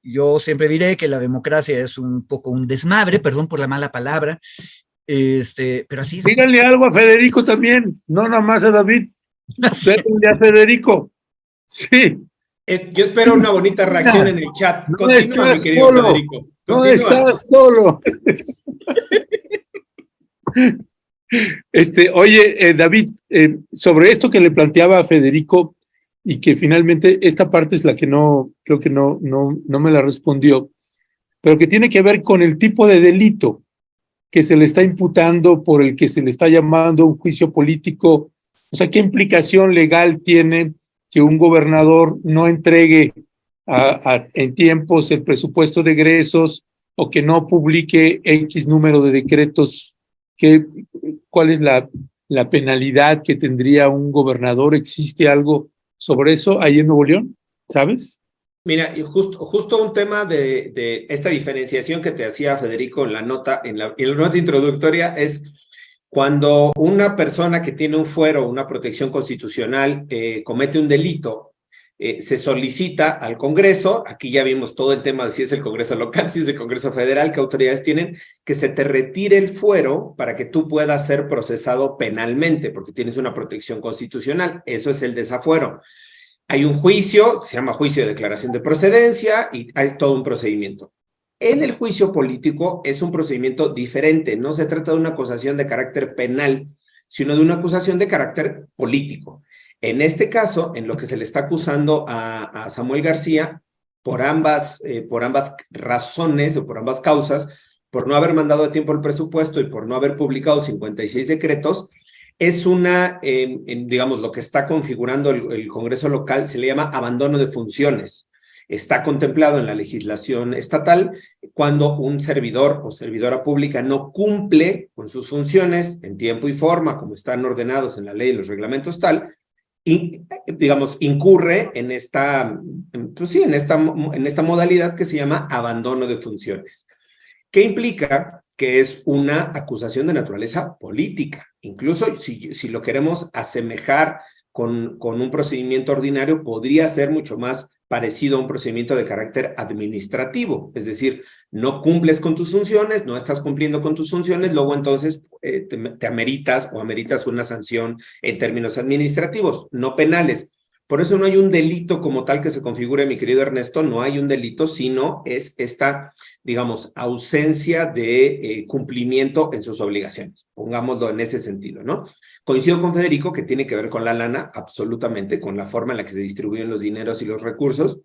yo siempre diré que la democracia es un poco un desmadre, perdón por la mala palabra, pero así es. Díganle algo a Federico también, no nada más a David. Díganle a Federico. Sí. Yo espero una bonita reacción en el chat. No Continúa, estás solo. Federico. No estás solo. Oye, David, sobre esto que le planteaba a Federico y que finalmente esta parte es la que creo que no me la respondió, pero que tiene que ver con el tipo de delito que se le está imputando, por el que se le está llamando un juicio político. O sea, ¿qué implicación legal tiene que un gobernador no entregue en tiempos el presupuesto de egresos o que no publique X número de decretos, ¿cuál es la penalidad que tendría un gobernador? ¿Existe algo sobre eso ahí en Nuevo León? ¿Sabes? Mira, y justo un tema de esta diferenciación que te hacía Federico en la nota introductoria es cuando una persona que tiene un fuero, una protección constitucional, comete un delito, se solicita al Congreso, aquí ya vimos todo el tema de si es el Congreso local, si es el Congreso federal, qué autoridades tienen, que se te retire el fuero para que tú puedas ser procesado penalmente, porque tienes una protección constitucional. Eso es el desafuero. Hay un juicio, se llama juicio de declaración de procedencia y hay todo un procedimiento. En el juicio político es un procedimiento diferente, no se trata de una acusación de carácter penal, sino de una acusación de carácter político. En este caso, en lo que se le está acusando a Samuel García, por ambas razones o por ambas causas, por no haber mandado a tiempo el presupuesto y por no haber publicado 56 decretos, es digamos, lo que está configurando el Congreso local, se le llama abandono de funciones. Está contemplado en la legislación estatal cuando un servidor o servidora pública no cumple con sus funciones en tiempo y forma, como están ordenados en la ley y los reglamentos tal, y, digamos, incurre en esta modalidad que se llama abandono de funciones. ¿Qué implica? Que es una acusación de naturaleza política. Incluso si lo queremos asemejar con un procedimiento ordinario, podría ser mucho más parecido a un procedimiento de carácter administrativo. Es decir, no cumples con tus funciones, no estás cumpliendo con tus funciones, luego entonces te ameritas una sanción en términos administrativos, no penales. Por eso no hay un delito como tal que se configure, mi querido Ernesto, no hay un delito, sino es esta, digamos, ausencia de cumplimiento en sus obligaciones. Pongámoslo en ese sentido, ¿no? Coincido con Federico que tiene que ver con la lana, absolutamente, con la forma en la que se distribuyen los dineros y los recursos,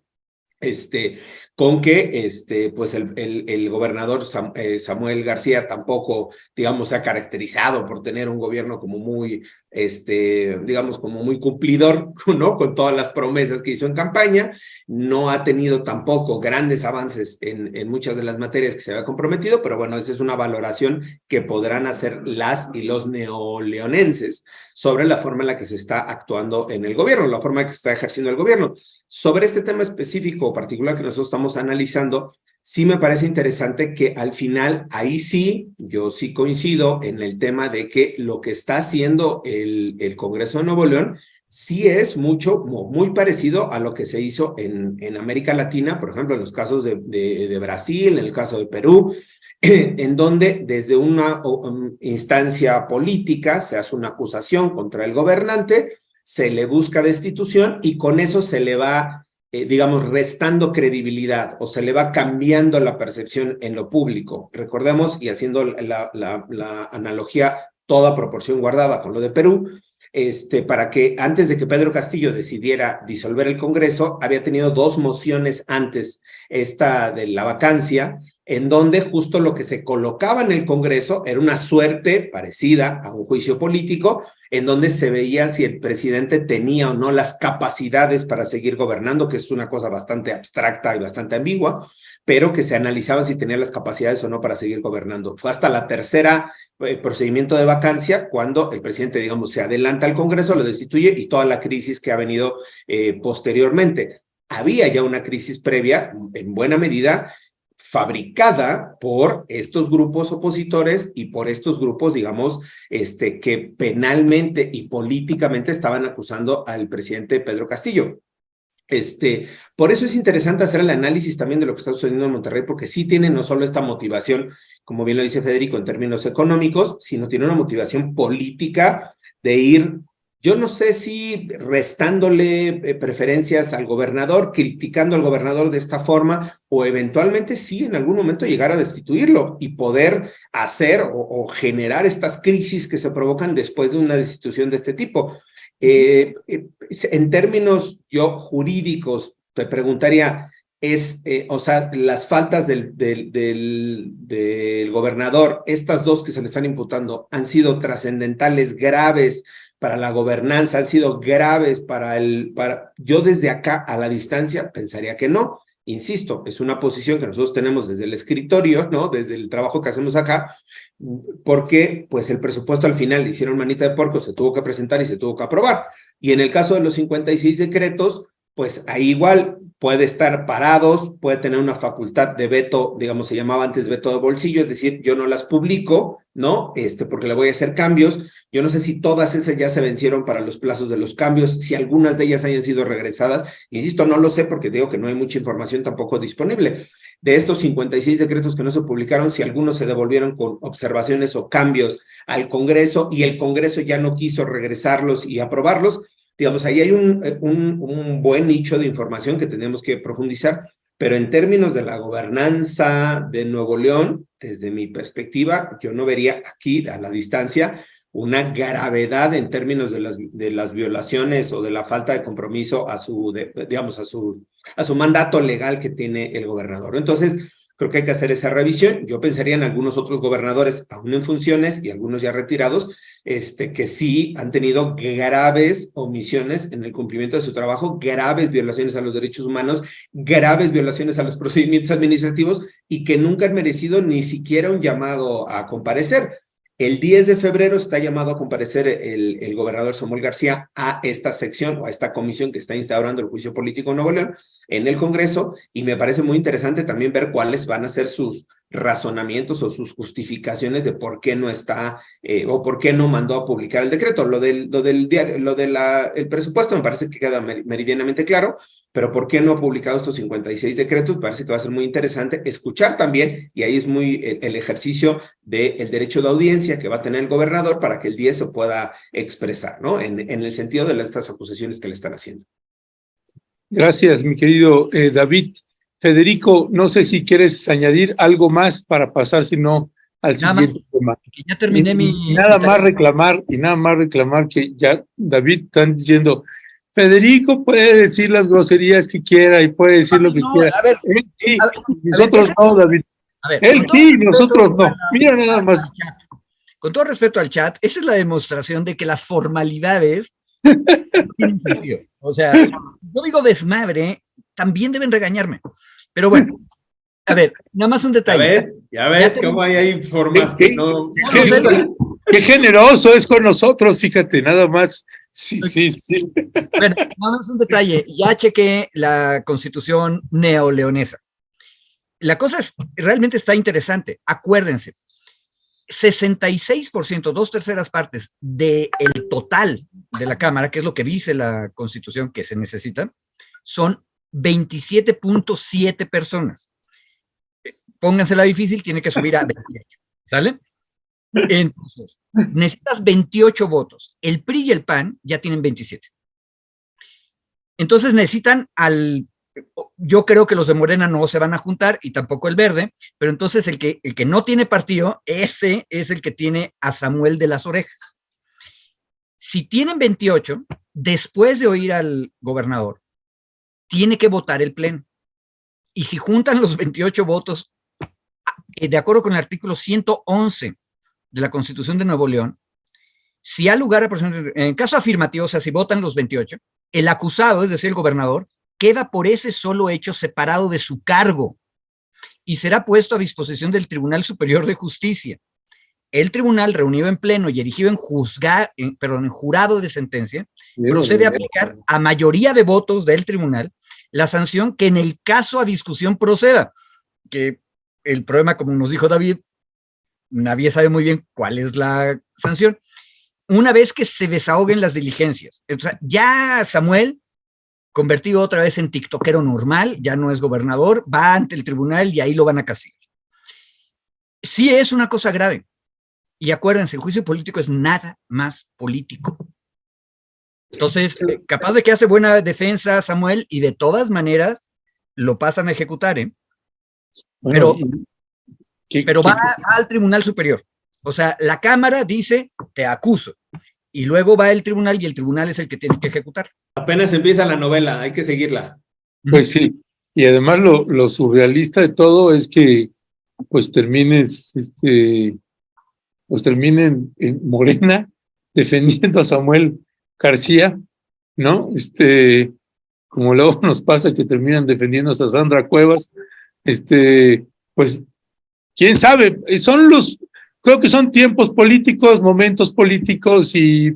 con que pues el gobernador Samuel García tampoco, digamos, se ha caracterizado por tener un gobierno como muy, digamos, como muy cumplidor, ¿no? Con todas las promesas que hizo en campaña, no ha tenido tampoco grandes avances en muchas de las materias que se había comprometido, pero bueno, esa es una valoración que podrán hacer las y los neoleonenses sobre la forma en la que se está actuando en el gobierno, la forma en la que se está ejerciendo el gobierno. Sobre este tema específico o particular que nosotros estamos analizando, sí me parece interesante que al final, ahí sí, yo sí coincido en el tema de que lo que está haciendo el Congreso de Nuevo León sí es muy parecido a lo que se hizo en América Latina, por ejemplo, en los casos de Brasil, en el caso de Perú, en donde desde una instancia política se hace una acusación contra el gobernante, se le busca destitución y con eso se le va, digamos, restando credibilidad o se le va cambiando la percepción en lo público. Recordemos, y haciendo la analogía, toda proporción guardada con lo de Perú, para que antes de que Pedro Castillo decidiera disolver el Congreso, había tenido 2 mociones antes, esta de la vacancia, en donde justo lo que se colocaba en el Congreso era una suerte parecida a un juicio político, en donde se veía si el presidente tenía o no las capacidades para seguir gobernando, que es una cosa bastante abstracta y bastante ambigua, pero que se analizaba si tenía las capacidades o no para seguir gobernando. Fue hasta la tercera procedimiento de vacancia cuando el presidente, digamos, se adelanta al Congreso, lo destituye y toda la crisis que ha venido posteriormente. Había ya una crisis previa, en buena medida, fabricada por estos grupos opositores y por estos grupos, digamos, que penalmente y políticamente estaban acusando al presidente Pedro Castillo. Por eso es interesante hacer el análisis también de lo que está sucediendo en Monterrey, porque sí tiene no solo esta motivación, como bien lo dice Federico, en términos económicos, sino tiene una motivación política de ir, yo no sé si restándole preferencias al gobernador, criticando al gobernador de esta forma, o eventualmente sí en algún momento llegar a destituirlo y poder hacer o generar estas crisis que se provocan después de una destitución de este tipo. En términos jurídicos, te preguntaría, o sea, las faltas del gobernador, estas 2 que se le están imputando, ¿han sido trascendentales, graves para la gobernanza, han sido graves yo desde acá a la distancia pensaría que no, insisto, es una posición que nosotros tenemos desde el escritorio, ¿no? Desde el trabajo que hacemos acá, porque pues el presupuesto al final le hicieron manita de puerco, se tuvo que presentar y se tuvo que aprobar. Y en el caso de los 56 decretos, pues ahí igual puede estar parados, puede tener una facultad de veto, digamos, se llamaba antes veto de bolsillo, es decir, yo no las publico, ¿no? Porque le voy a hacer cambios. Yo no sé si todas esas ya se vencieron para los plazos de los cambios, si algunas de ellas hayan sido regresadas. Insisto, no lo sé porque digo que no hay mucha información tampoco disponible. De estos 56 decretos que no se publicaron, si algunos se devolvieron con observaciones o cambios al Congreso y el Congreso ya no quiso regresarlos y aprobarlos, digamos, ahí hay un buen nicho de información que tenemos que profundizar, pero en términos de la gobernanza de Nuevo León, desde mi perspectiva, yo no vería aquí a la distancia una gravedad en términos de las violaciones o de la falta de compromiso a digamos, a su mandato legal que tiene el gobernador. Entonces, creo que hay que hacer esa revisión. Yo pensaría en algunos otros gobernadores aún en funciones y algunos ya retirados, que sí han tenido graves omisiones en el cumplimiento de su trabajo, graves violaciones a los derechos humanos, graves violaciones a los procedimientos administrativos y que nunca han merecido ni siquiera un llamado a comparecer. El 10 de febrero está llamado a comparecer el gobernador Samuel García a esta sección o a esta comisión que está instaurando el juicio político en Nuevo León en el Congreso, y me parece muy interesante también ver cuáles van a ser sus razonamientos o sus justificaciones de por qué no está o por qué no mandó a publicar el decreto. Lo del el presupuesto me parece que queda meridianamente claro, pero por qué no ha publicado estos 56 decretos, me parece que va a ser muy interesante escuchar también, y ahí es muy el ejercicio del derecho de audiencia que va a tener el gobernador para que el 10 se pueda expresar, ¿no? En el sentido de estas acusaciones que le están haciendo. Gracias, mi querido David. Federico, no sé si quieres añadir algo más para pasar, si no, al siguiente tema. Ya terminé y nada más reclamar que ya David están diciendo, Federico puede decir las groserías que quiera y puede decir lo que quiera. A ver, él sí, nosotros no, David. Él sí, nosotros no. Mira nada más. Con todo respeto al chat, esa es la demostración de que las formalidades no tienen sentido. O sea, yo digo desmadre, también deben regañarme. Pero bueno, a ver, nada más un detalle. Ya ves cómo hay formas que no... Qué generoso es con nosotros, fíjate, nada más. Sí. Bueno, nada más un detalle. Ya chequé la Constitución neoleonesa. La cosa realmente está interesante. Acuérdense, 66%, 2/3 partes del total de la Cámara, que es lo que dice la Constitución que se necesita, son 27.7 personas. Póngansela difícil, tiene que subir a 28. ¿Sale? Entonces, necesitas 28 votos. El PRI y el PAN ya tienen 27. Entonces necesitan yo creo que los de Morena no se van a juntar y tampoco el Verde, pero entonces el que no tiene partido, ese es el que tiene a Samuel de las Orejas. Si tienen 28, después de oír al gobernador, tiene que votar el pleno. Y si juntan los 28 votos, de acuerdo con el artículo 111 de la Constitución de Nuevo León, si hay lugar a presentar, en caso afirmativo, o sea, si votan los 28, el acusado, es decir, el gobernador, queda por ese solo hecho separado de su cargo y será puesto a disposición del Tribunal Superior de Justicia. El tribunal, reunido en pleno y erigido en jurado de sentencia, procede a aplicar a mayoría de votos del tribunal la sanción que en el caso a discusión proceda. Que el problema, como nos dijo David, nadie sabe muy bien cuál es la sanción. Una vez que se desahoguen las diligencias. Entonces, ya Samuel, convertido otra vez en tiktokero normal, ya no es gobernador, va ante el tribunal y ahí lo van a castigar. Sí es una cosa grave. Y acuérdense, el juicio político es nada más político. Entonces, capaz de que hace buena defensa Samuel y de todas maneras lo pasan a ejecutar, ¿eh? Bueno, pero va al Tribunal Superior. O sea, la Cámara dice, te acuso. Y luego va el tribunal y el tribunal es el que tiene que ejecutar. Apenas empieza la novela, hay que seguirla. Pues sí, y además lo surrealista de todo es que pues terminen en Morena defendiendo a Samuel García, ¿no? como luego nos pasa que terminan defendiendo a Sandra Cuevas, pues, quién sabe, creo que son tiempos políticos, momentos políticos, y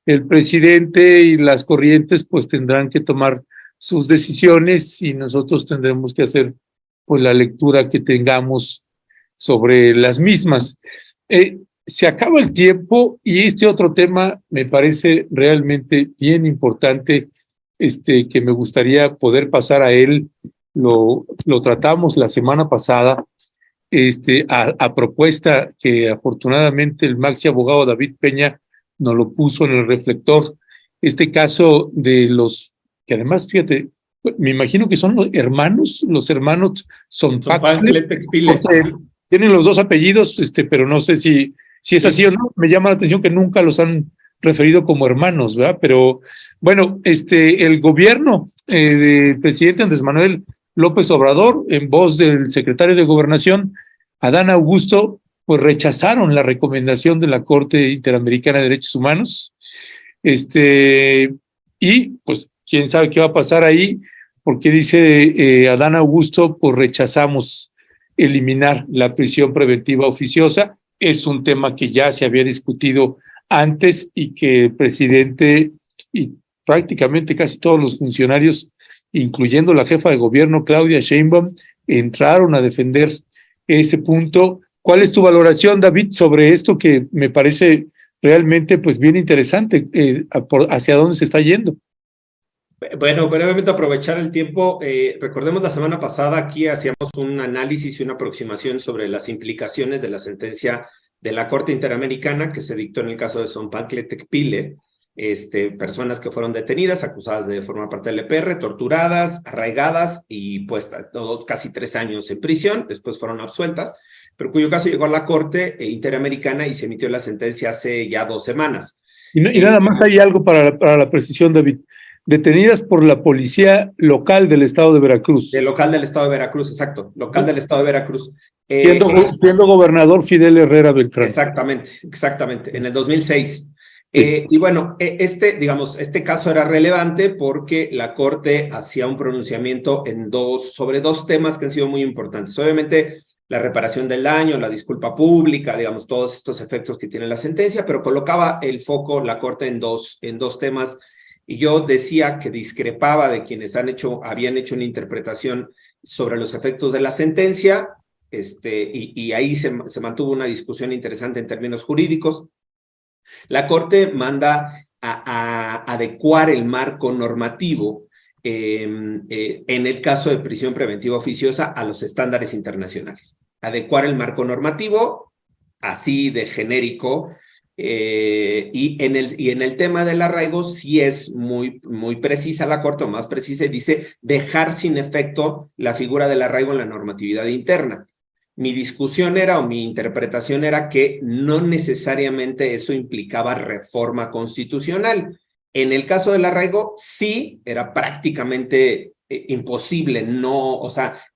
el presidente y las corrientes pues tendrán que tomar sus decisiones y nosotros tendremos que hacer pues la lectura que tengamos sobre las mismas. Se acaba el tiempo y este otro tema me parece realmente bien importante, que me gustaría poder pasar a él. Lo tratamos la semana pasada, a propuesta que afortunadamente el maxi abogado David Peña nos lo puso en el reflector. Este caso de los, que además, fíjate, me imagino que son los hermanos Sonpaxle, porque tienen los dos apellidos, pero no sé si es así o no. Me llama la atención que nunca los han referido como hermanos, ¿verdad? Pero bueno, el gobierno del presidente Andrés Manuel López Obrador, en voz del secretario de Gobernación, Adán Augusto, pues rechazaron la recomendación de la Corte Interamericana de Derechos Humanos. Y pues quién sabe qué va a pasar ahí, porque dice Adán Augusto, pues rechazamos eliminar la prisión preventiva oficiosa. Es un tema que ya se había discutido antes y que el presidente y prácticamente casi todos los funcionarios, incluyendo la jefa de gobierno Claudia Sheinbaum, entraron a defender ese punto. ¿Cuál es tu valoración, David, sobre esto que me parece realmente pues bien interesante, hacia dónde se está yendo? Bueno, brevemente aprovechar el tiempo. Recordemos la semana pasada aquí hacíamos un análisis y una aproximación sobre las implicaciones de la sentencia de la Corte Interamericana que se dictó en el caso de Sonpaxle Tecpile, personas que fueron detenidas, acusadas de formar parte del EPR, torturadas, arraigadas y puestas casi 3 años en prisión, después fueron absueltas, pero cuyo caso llegó a la Corte Interamericana y se emitió la sentencia hace ya 2 semanas. Y nada más hay algo para la precisión, David. Detenidas por la policía local del estado de Veracruz. El local del estado de Veracruz, exacto, local del estado de Veracruz. Siendo gobernador Fidel Herrera Beltrán. Exactamente, en el 2006. Sí. Y bueno, este caso era relevante porque la Corte hacía un pronunciamiento sobre 2 temas que han sido muy importantes. Obviamente, la reparación del daño, la disculpa pública, digamos, todos estos efectos que tiene la sentencia, pero colocaba el foco la Corte en dos temas. Y yo decía que discrepaba de quienes habían hecho una interpretación sobre los efectos de la sentencia, y ahí se mantuvo una discusión interesante en términos jurídicos. La Corte manda a adecuar el marco normativo en el caso de prisión preventiva oficiosa a los estándares internacionales. Adecuar el marco normativo, así de genérico, y en el tema del arraigo sí es muy precisa la Corte, o más precisa, y dice dejar sin efecto la figura del arraigo en la normatividad interna. Mi discusión o mi interpretación era que no necesariamente eso implicaba reforma constitucional. En el caso del arraigo, sí, era prácticamente imposible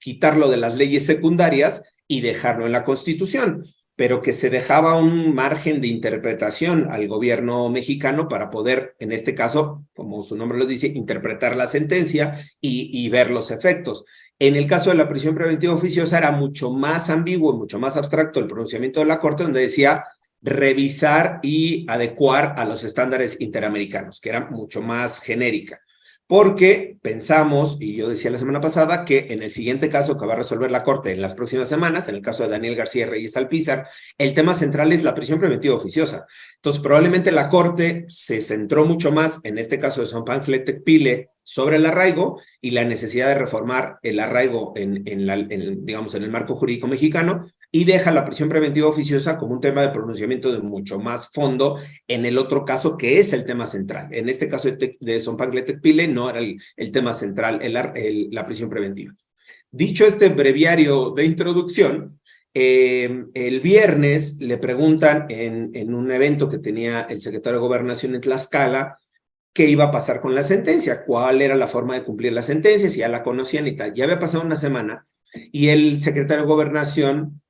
quitarlo de las leyes secundarias y dejarlo en la Constitución, pero que se dejaba un margen de interpretación al gobierno mexicano para poder, en este caso, como su nombre lo dice, interpretar la sentencia y ver los efectos. En el caso de la prisión preventiva oficiosa era mucho más ambiguo, mucho más abstracto el pronunciamiento de la Corte, donde decía revisar y adecuar a los estándares interamericanos, que era mucho más genérica. Porque pensamos, y yo decía la semana pasada, que en el siguiente caso que va a resolver la Corte en las próximas semanas, en el caso de Daniel García Reyes Alpizar, el tema central es la prisión preventiva oficiosa. Entonces, probablemente la Corte se centró mucho más, en este caso de Sonpaxle Tecpile, sobre el arraigo y la necesidad de reformar el arraigo en el marco jurídico mexicano, y deja la prisión preventiva oficiosa como un tema de pronunciamiento de mucho más fondo en el otro caso, que es el tema central. En este caso de Sonpaxle Tecpile no era el tema central, la prisión preventiva. Dicho este breviario de introducción, el viernes le preguntan en un evento que tenía el secretario de Gobernación en Tlaxcala qué iba a pasar con la sentencia, cuál era la forma de cumplir la sentencia, si ya la conocían y tal. Ya había pasado una semana y el secretario de Gobernación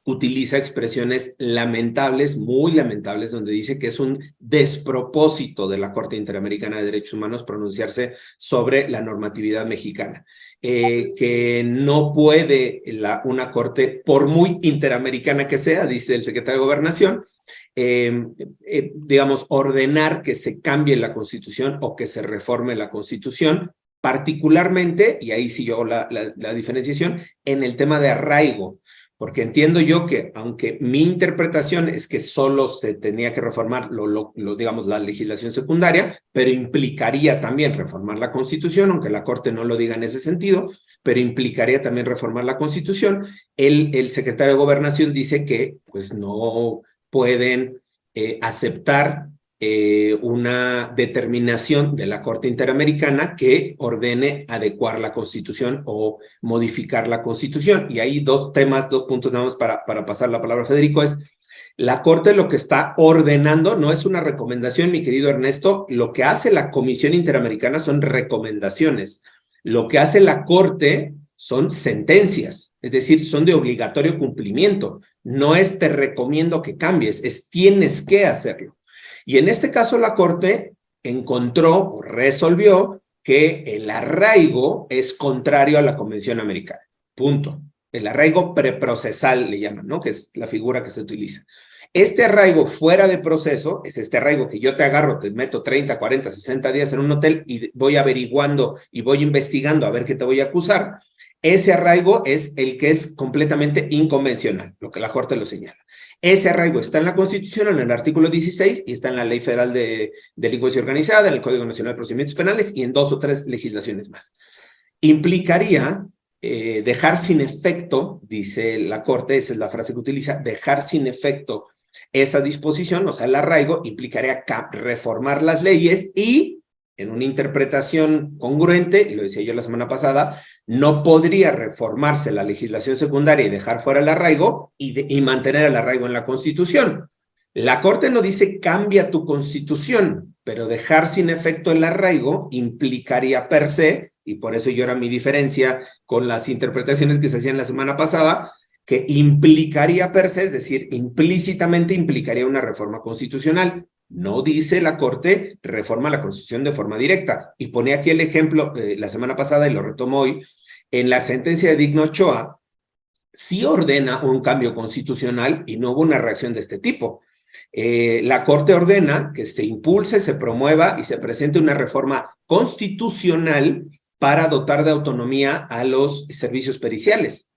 utiliza expresiones lamentables, muy lamentables, donde dice que es un despropósito de la Corte Interamericana de Derechos Humanos pronunciarse sobre la normatividad mexicana, que no puede una Corte, por muy interamericana que sea, dice el secretario de Gobernación, digamos, ordenar que se cambie la Constitución o que se reforme la Constitución, particularmente, y ahí sí yo la diferenciación, en el tema de arraigo, porque entiendo yo que, aunque mi interpretación es que solo se tenía que reformar, digamos, la legislación secundaria, pero implicaría también reformar la Constitución, aunque la Corte no lo diga en ese sentido, pero implicaría también reformar la Constitución. El secretario de Gobernación dice que, pues, no pueden aceptar una determinación de la Corte Interamericana que ordene adecuar la Constitución o modificar la Constitución. Y hay dos puntos nada más para pasar la palabra a Federico. Es la Corte lo que está ordenando, no es una recomendación, mi querido Ernesto. Lo que hace la Comisión Interamericana son recomendaciones. Lo que hace la Corte son sentencias, es decir, son de obligatorio cumplimiento. No es te recomiendo que cambies, es tienes que hacerlo. Y en este caso la Corte encontró o resolvió que el arraigo es contrario a la Convención Americana. Punto. El arraigo preprocesal le llaman, ¿no? Que es la figura que se utiliza. Este arraigo fuera de proceso es este arraigo que yo te agarro, te meto 30, 40, 60 días en un hotel y voy averiguando y voy investigando a ver qué te voy a acusar. Ese arraigo es el que es completamente inconvencional, lo que la Corte lo señala. Ese arraigo está en la Constitución, en el artículo 16, y está en la Ley Federal de Delincuencia Organizada, en el Código Nacional de Procedimientos Penales y en 2 o 3 legislaciones más. Implicaría dejar sin efecto, dice la Corte, esa es la frase que utiliza, dejar sin efecto esa disposición, o sea, el arraigo, implicaría reformar las leyes y, en una interpretación congruente, y lo decía yo la semana pasada, no podría reformarse la legislación secundaria y dejar fuera el arraigo y mantener el arraigo en la Constitución. La Corte no dice cambia tu Constitución, pero dejar sin efecto el arraigo implicaría per se, y por eso yo era mi diferencia con las interpretaciones que se hacían la semana pasada, que implicaría per se, es decir, implícitamente implicaría una reforma constitucional. No dice la Corte reforma la Constitución de forma directa. Y pone aquí el ejemplo la semana pasada y lo retomo hoy. En la sentencia de Digno Ochoa, sí ordena un cambio constitucional y no hubo una reacción de este tipo. La Corte ordena que se impulse, se promueva y se presente una reforma constitucional para dotar de autonomía a los servicios periciales.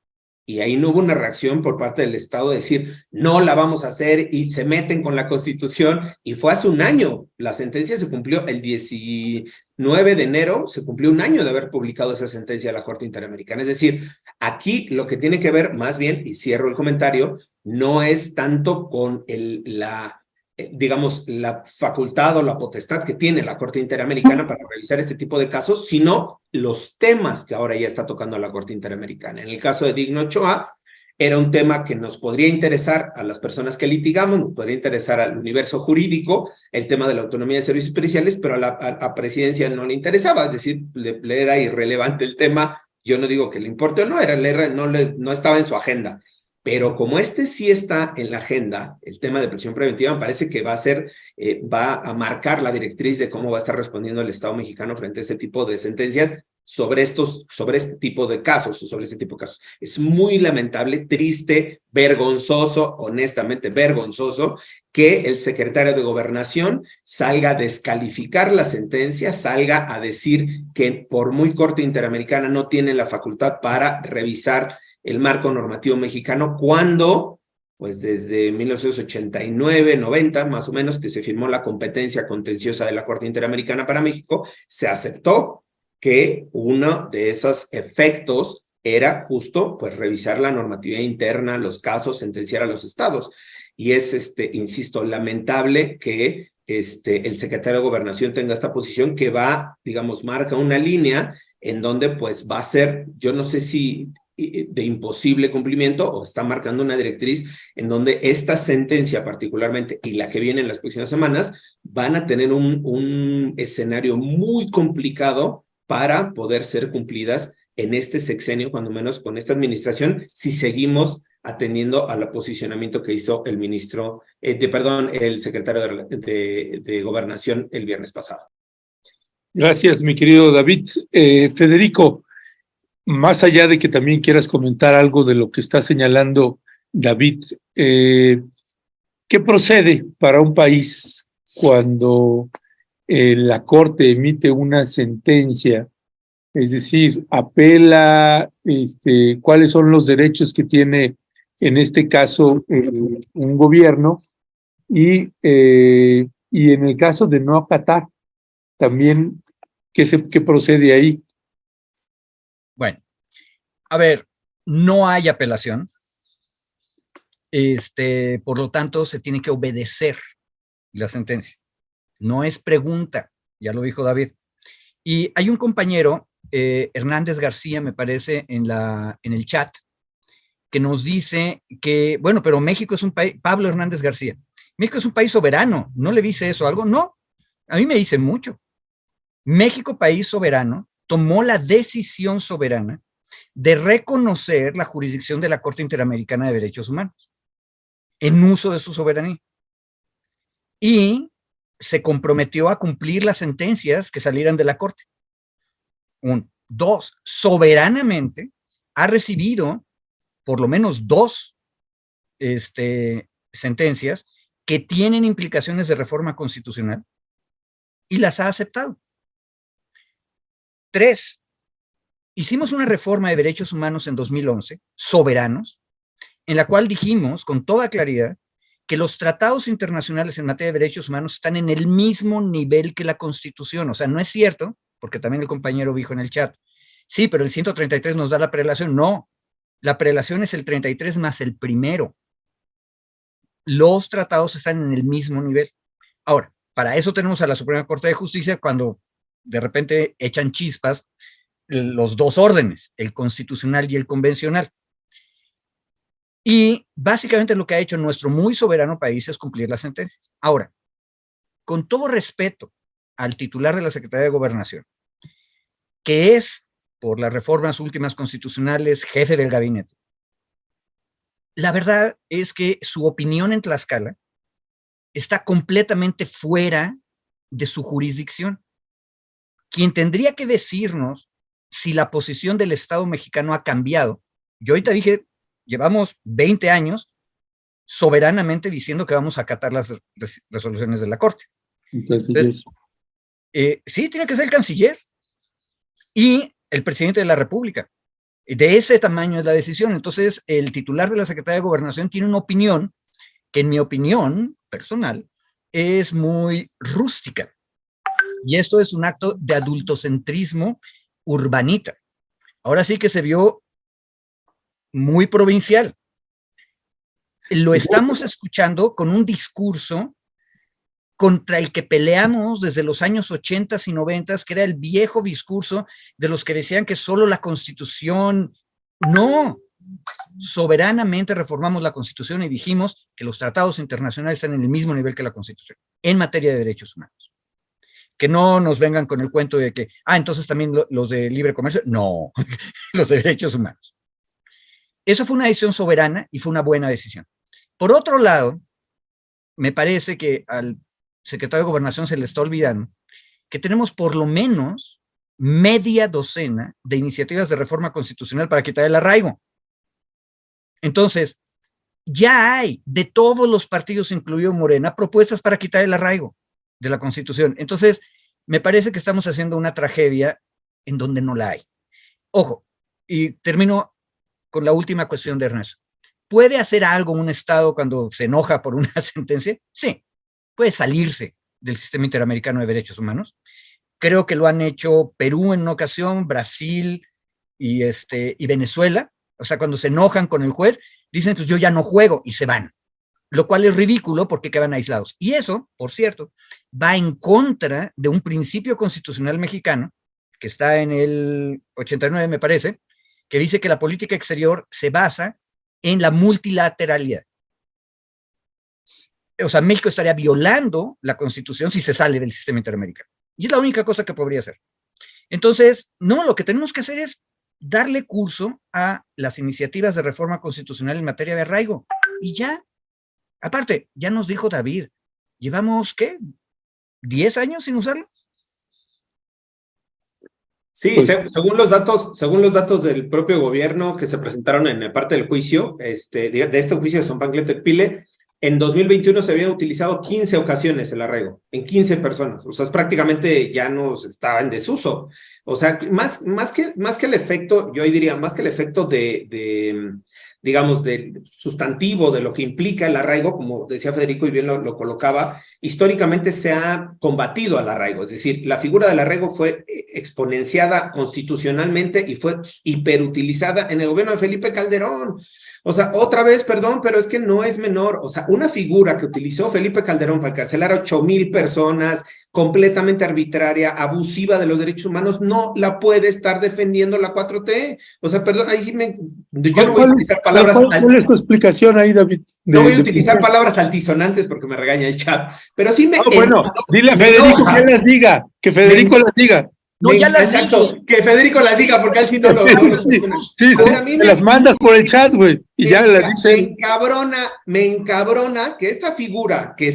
Y ahí no hubo una reacción por parte del Estado de decir, no la vamos a hacer, y se meten con la Constitución. Y fue hace un año. La sentencia se cumplió el 19 de enero, se cumplió un año de haber publicado esa sentencia de la Corte Interamericana. Es decir, aquí lo que tiene que ver más bien, y cierro el comentario, no es tanto con digamos, la facultad o la potestad que tiene la Corte Interamericana para revisar este tipo de casos, sino los temas que ahora ya está tocando la Corte Interamericana. En el caso de Digno Ochoa, era un tema que nos podría interesar a las personas que litigamos, nos podría interesar al universo jurídico, el tema de la autonomía de servicios periciales, pero a la presidencia no le interesaba, es decir, le era irrelevante el tema. Yo no digo que le importe o no, no estaba en su agenda. Pero como este sí está en la agenda, el tema de prisión preventiva, me parece que va a marcar la directriz de cómo va a estar respondiendo el Estado mexicano frente a este tipo de sentencias sobre este tipo de casos, Es muy lamentable, triste, vergonzoso, honestamente vergonzoso, que el secretario de Gobernación salga a descalificar la sentencia, salga a decir que por muy Corte Interamericana no tiene la facultad para revisar el marco normativo mexicano, cuando, pues desde 1989, 90, más o menos, que se firmó la competencia contenciosa de la Corte Interamericana para México, se aceptó que uno de esos efectos era justo, pues, revisar la normatividad interna, los casos, sentenciar a los estados. Y es, insisto, lamentable que el secretario de Gobernación tenga esta posición que va, digamos, marca una línea en donde, pues, va a ser, yo no sé si de imposible cumplimiento, o está marcando una directriz en donde esta sentencia particularmente y la que viene en las próximas semanas van a tener un escenario muy complicado para poder ser cumplidas en este sexenio, cuando menos con esta administración, si seguimos atendiendo al posicionamiento que hizo el ministro, el secretario de Gobernación el viernes pasado. Gracias, mi querido David. Federico, más allá de que también quieras comentar algo de lo que está señalando David, ¿qué procede para un país cuando la Corte emite una sentencia? Es decir, apela, cuáles son los derechos que tiene en este caso un gobierno y en el caso de no acatar, también, ¿qué procede ahí? Bueno, a ver, no hay apelación. Por lo tanto, se tiene que obedecer la sentencia. No es pregunta, ya lo dijo David. Y hay un compañero, Hernández García, me parece, en el chat, que nos dice que, bueno, pero México es un país, Pablo Hernández García, México es un país soberano. ¿No le dice eso algo? No, a mí me dice mucho. México, país soberano, tomó la decisión soberana de reconocer la jurisdicción de la Corte Interamericana de Derechos Humanos en uso de su soberanía. Y se comprometió a cumplir las sentencias que salieran de la Corte. Dos, soberanamente ha recibido por lo menos dos sentencias que tienen implicaciones de reforma constitucional y las ha aceptado. Tres, hicimos una reforma de derechos humanos en 2011, soberanos, en la cual dijimos con toda claridad que los tratados internacionales en materia de derechos humanos están en el mismo nivel que la Constitución. O sea, no es cierto, porque también el compañero dijo en el chat, sí, pero el 133 nos da la prelación. No, la prelación es el 33 más el primero. Los tratados están en el mismo nivel. Ahora, para eso tenemos a la Suprema Corte de Justicia cuando de repente echan chispas los dos órdenes, el constitucional y el convencional. Y básicamente lo que ha hecho nuestro muy soberano país es cumplir las sentencias. Ahora, con todo respeto al titular de la Secretaría de Gobernación, que es, por las reformas últimas constitucionales, jefe del gabinete, la verdad es que su opinión en Tlaxcala está completamente fuera de su jurisdicción. Quien tendría que decirnos si la posición del Estado mexicano ha cambiado. Yo ahorita dije, llevamos 20 años soberanamente diciendo que vamos a acatar las resoluciones de la Corte. Entonces, sí, tiene que ser el canciller y el presidente de la República. De ese tamaño es la decisión. Entonces, el titular de la Secretaría de Gobernación tiene una opinión que, en mi opinión personal, es muy rústica. Y esto es un acto de adultocentrismo urbanita. Ahora sí que se vio muy provincial. Lo estamos escuchando con un discurso contra el que peleamos desde los años 80 y 90, que era el viejo discurso de los que decían que solo la Constitución. No, soberanamente reformamos la Constitución y dijimos que los tratados internacionales están en el mismo nivel que la Constitución en materia de derechos humanos. Que no nos vengan con el cuento de que, entonces también los de libre comercio. No, los de derechos humanos. Eso fue una decisión soberana y fue una buena decisión. Por otro lado, me parece que al secretario de Gobernación se le está olvidando que tenemos por lo menos media docena de iniciativas de reforma constitucional para quitar el arraigo. Entonces, ya hay de todos los partidos, incluido Morena, propuestas para quitar el arraigo de la Constitución. Entonces, me parece que estamos haciendo una tragedia en donde no la hay. Ojo, y termino con la última cuestión de Ernesto. ¿Puede hacer algo un Estado cuando se enoja por una sentencia? Sí, puede salirse del sistema interamericano de derechos humanos. Creo que lo han hecho Perú en una ocasión, Brasil y Venezuela. O sea, cuando se enojan con el juez, dicen, pues yo ya no juego y se van. Lo cual es ridículo porque quedan aislados. Y eso, por cierto, va en contra de un principio constitucional mexicano, que está en el 89, me parece, que dice que la política exterior se basa en la multilateralidad. O sea, México estaría violando la Constitución si se sale del sistema interamericano. Y es la única cosa que podría hacer. Entonces, no, lo que tenemos que hacer es darle curso a las iniciativas de reforma constitucional en materia de arraigo. Y ya, aparte, ya nos dijo David, llevamos, ¿qué? ¿10 años sin usarlo? Sí, Pues, según los datos del propio gobierno que se presentaron en parte del juicio, de este juicio de San Pancleto Pile, en 2021 se habían utilizado 15 ocasiones el arraigo, en 15 personas. O sea, prácticamente ya no estaba en desuso. O sea, más que el efecto, yo ahí diría, más que el efecto digamos, del sustantivo de lo que implica el arraigo, como decía Federico y bien lo colocaba, históricamente se ha combatido al arraigo, es decir, la figura del arraigo fue exponenciada constitucionalmente y fue hiperutilizada en el gobierno de Felipe Calderón. O sea, otra vez, perdón, pero es que no es menor. O sea, una figura que utilizó Felipe Calderón para encarcelar a 8,000 personas, completamente arbitraria, abusiva de los derechos humanos, no la puede estar defendiendo la 4T. O sea, perdón, ahí sí yo no voy a utilizar palabras... ¿Cuál es tu explicación ahí, David? No voy a utilizar palabras altisonantes porque me regaña el chat, pero sí me... bueno, dile a Federico que las diga, que Federico las diga. No, ya las exacto, dije. que Federico las diga, porque él sí no lo... Sí, te las mandas por el chat, güey, y ya las dice. Me encabrona que esa figura que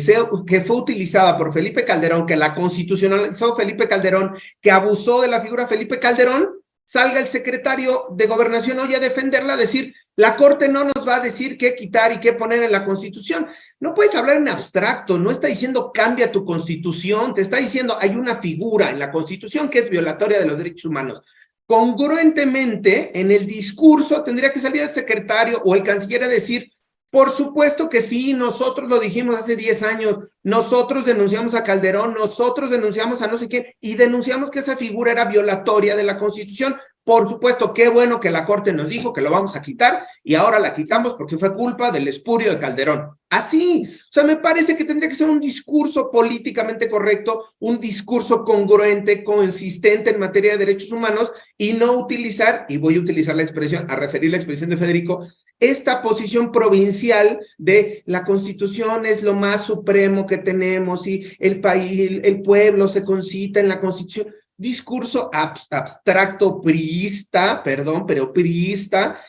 fue utilizada por Felipe Calderón, que la constitucionalizó Felipe Calderón, que abusó de la figura Felipe Calderón, salga el secretario de Gobernación hoy a defenderla, a decir, la Corte no nos va a decir qué quitar y qué poner en la Constitución. No puedes hablar en abstracto, no está diciendo cambia tu Constitución, te está diciendo hay una figura en la Constitución que es violatoria de los derechos humanos. Congruentemente, en el discurso tendría que salir el secretario o el canciller a decir, por supuesto que sí, nosotros lo dijimos hace 10 años, nosotros denunciamos a Calderón, nosotros denunciamos a no sé quién, y denunciamos que esa figura era violatoria de la Constitución. Por supuesto, qué bueno que la Corte nos dijo que lo vamos a quitar, y ahora la quitamos porque fue culpa del espurio de Calderón. Así, o sea, me parece que tendría que ser un discurso políticamente correcto, un discurso congruente, consistente en materia de derechos humanos, y no utilizar, y voy a utilizar la expresión, a referir la expresión de Federico, esta posición provincial de la Constitución es lo más supremo que tenemos y el país, el pueblo se concita en la Constitución. Discurso abstracto priista, perdón, pero priista,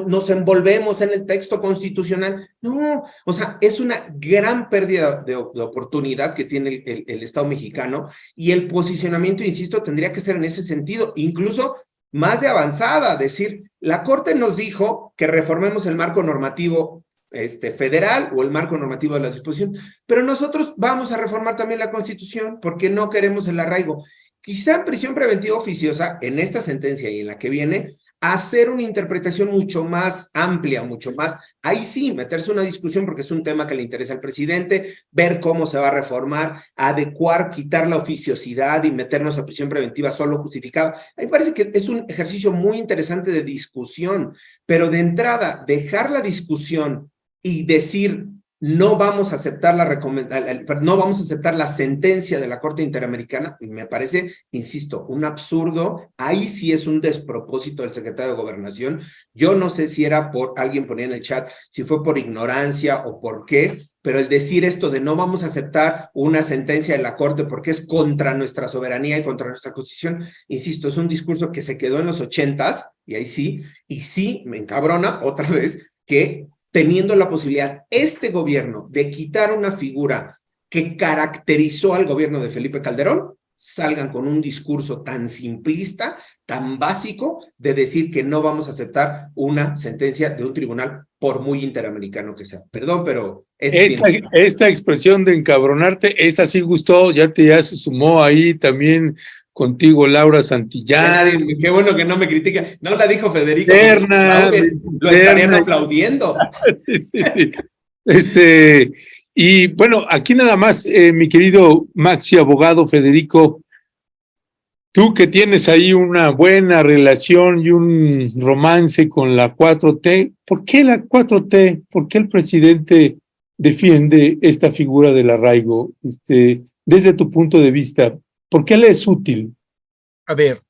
nos envolvemos en el texto constitucional. No, o sea, es una gran pérdida de oportunidad que tiene el Estado mexicano, y el posicionamiento, insisto, tendría que ser en ese sentido, incluso más de avanzada, decir, la Corte nos dijo que reformemos el marco normativo federal o el marco normativo de la disposición, pero nosotros vamos a reformar también la Constitución porque no queremos el arraigo. Quizá en prisión preventiva oficiosa, en esta sentencia y en la que viene, hacer una interpretación mucho más amplia, mucho más, ahí sí, meterse en una discusión porque es un tema que le interesa al presidente, ver cómo se va a reformar, adecuar, quitar la oficiosidad y meternos a prisión preventiva solo justificada. A mí me parece que es un ejercicio muy interesante de discusión, pero de entrada, dejar la discusión y decir no vamos a aceptar no vamos a aceptar la sentencia de la Corte Interamericana, me parece, insisto, un absurdo. Ahí sí es un despropósito del secretario de Gobernación. Yo no sé si era alguien ponía en el chat, si fue por ignorancia o por qué, pero el decir esto de no vamos a aceptar una sentencia de la Corte porque es contra nuestra soberanía y contra nuestra Constitución, insisto, es un discurso que se quedó en los 80s, y ahí sí, y sí, me encabrona otra vez que teniendo la posibilidad este gobierno de quitar una figura que caracterizó al gobierno de Felipe Calderón, salgan con un discurso tan simplista, tan básico, de decir que no vamos a aceptar una sentencia de un tribunal por muy interamericano que sea. Perdón, pero... Esta expresión de encabronarte, esa sí gustó, ya se sumó ahí también contigo Laura Santillán. Qué bueno que no me critica. No la dijo Federico. Lo estarían aplaudiendo. Sí, sí, sí. Y bueno, aquí nada más, mi querido Maxi abogado Federico, tú que tienes ahí una buena relación y un romance con la 4T, ¿por qué la 4T? ¿Por qué el presidente defiende esta figura del arraigo? Desde tu punto de vista, ¿por qué le es útil? A ver,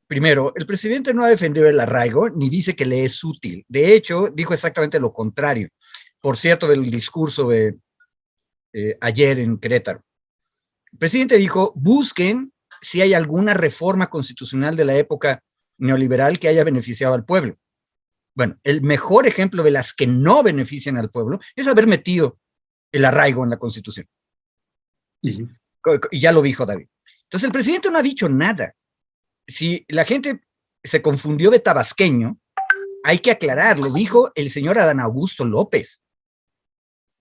primero, el presidente no ha defendido el arraigo ni dice que le es útil. De hecho, dijo exactamente lo contrario. Por cierto, del discurso de ayer en Querétaro. El presidente dijo, busquen si hay alguna reforma constitucional de la época neoliberal que haya beneficiado al pueblo. Bueno, el mejor ejemplo de las que no benefician al pueblo es haber metido el arraigo en la Constitución. Y ya lo dijo David. Entonces el presidente no ha dicho nada. Si la gente se confundió de tabasqueño, hay que aclararlo. Dijo el señor Adán Augusto López.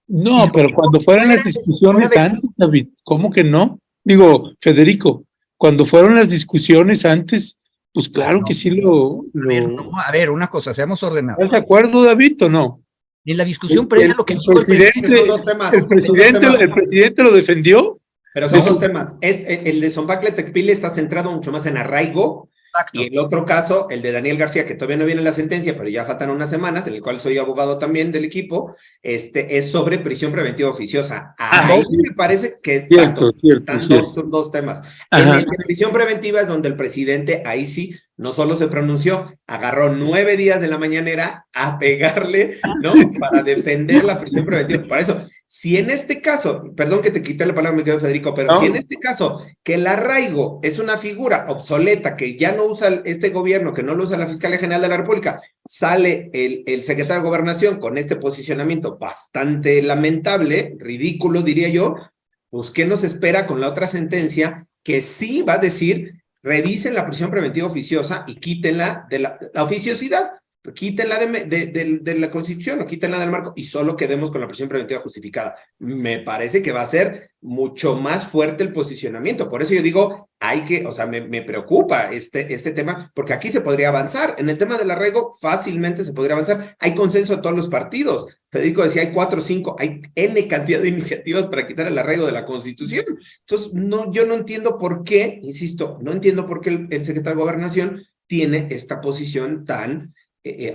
No, pero cuando fueron las discusiones antes, David, ¿cómo que no? Digo, Federico, cuando fueron las discusiones antes, pues claro que sí lo... A ver, una cosa, seamos ordenados. ¿Estás de acuerdo, David, o no? En la discusión previa lo que dijo el presidente lo defendió. Pero son dos temas. El de Zombacle Tecpile está centrado mucho más en arraigo. Exacto. Y el otro caso, el de Daniel García, que todavía no viene la sentencia, pero ya faltan unas semanas, en el cual soy abogado también del equipo, es sobre prisión preventiva oficiosa. Ahí me parece que cierto. Son dos temas. En el de prisión preventiva es donde el presidente, ahí sí, no solo se pronunció, agarró 9 días de la mañanera a pegarle, ¿no? Sí. Para defender la prisión preventiva. Por eso, si en este caso, perdón que te quité la palabra, mi querido Federico, pero si en este caso, que el arraigo es una figura obsoleta que ya no usa este gobierno, que no lo usa la Fiscalía General de la República, sale el secretario de Gobernación con este posicionamiento bastante lamentable, ridículo diría yo, pues ¿qué nos espera con la otra sentencia que sí va a decir... Revisen la prisión preventiva oficiosa y quítenla de la oficiosidad, quítenla de la Constitución o quítenla del marco y solo quedemos con la prisión preventiva justificada. Me parece que va a ser mucho más fuerte el posicionamiento. Por eso yo digo, me preocupa este tema, porque aquí se podría avanzar. En el tema del arraigo, fácilmente se podría avanzar. Hay consenso de todos los partidos. Federico decía, hay 4 o 5, hay N cantidad de iniciativas para quitar el arraigo de la Constitución. Entonces, yo no entiendo por qué, insisto, no entiendo por qué el secretario de Gobernación tiene esta posición tan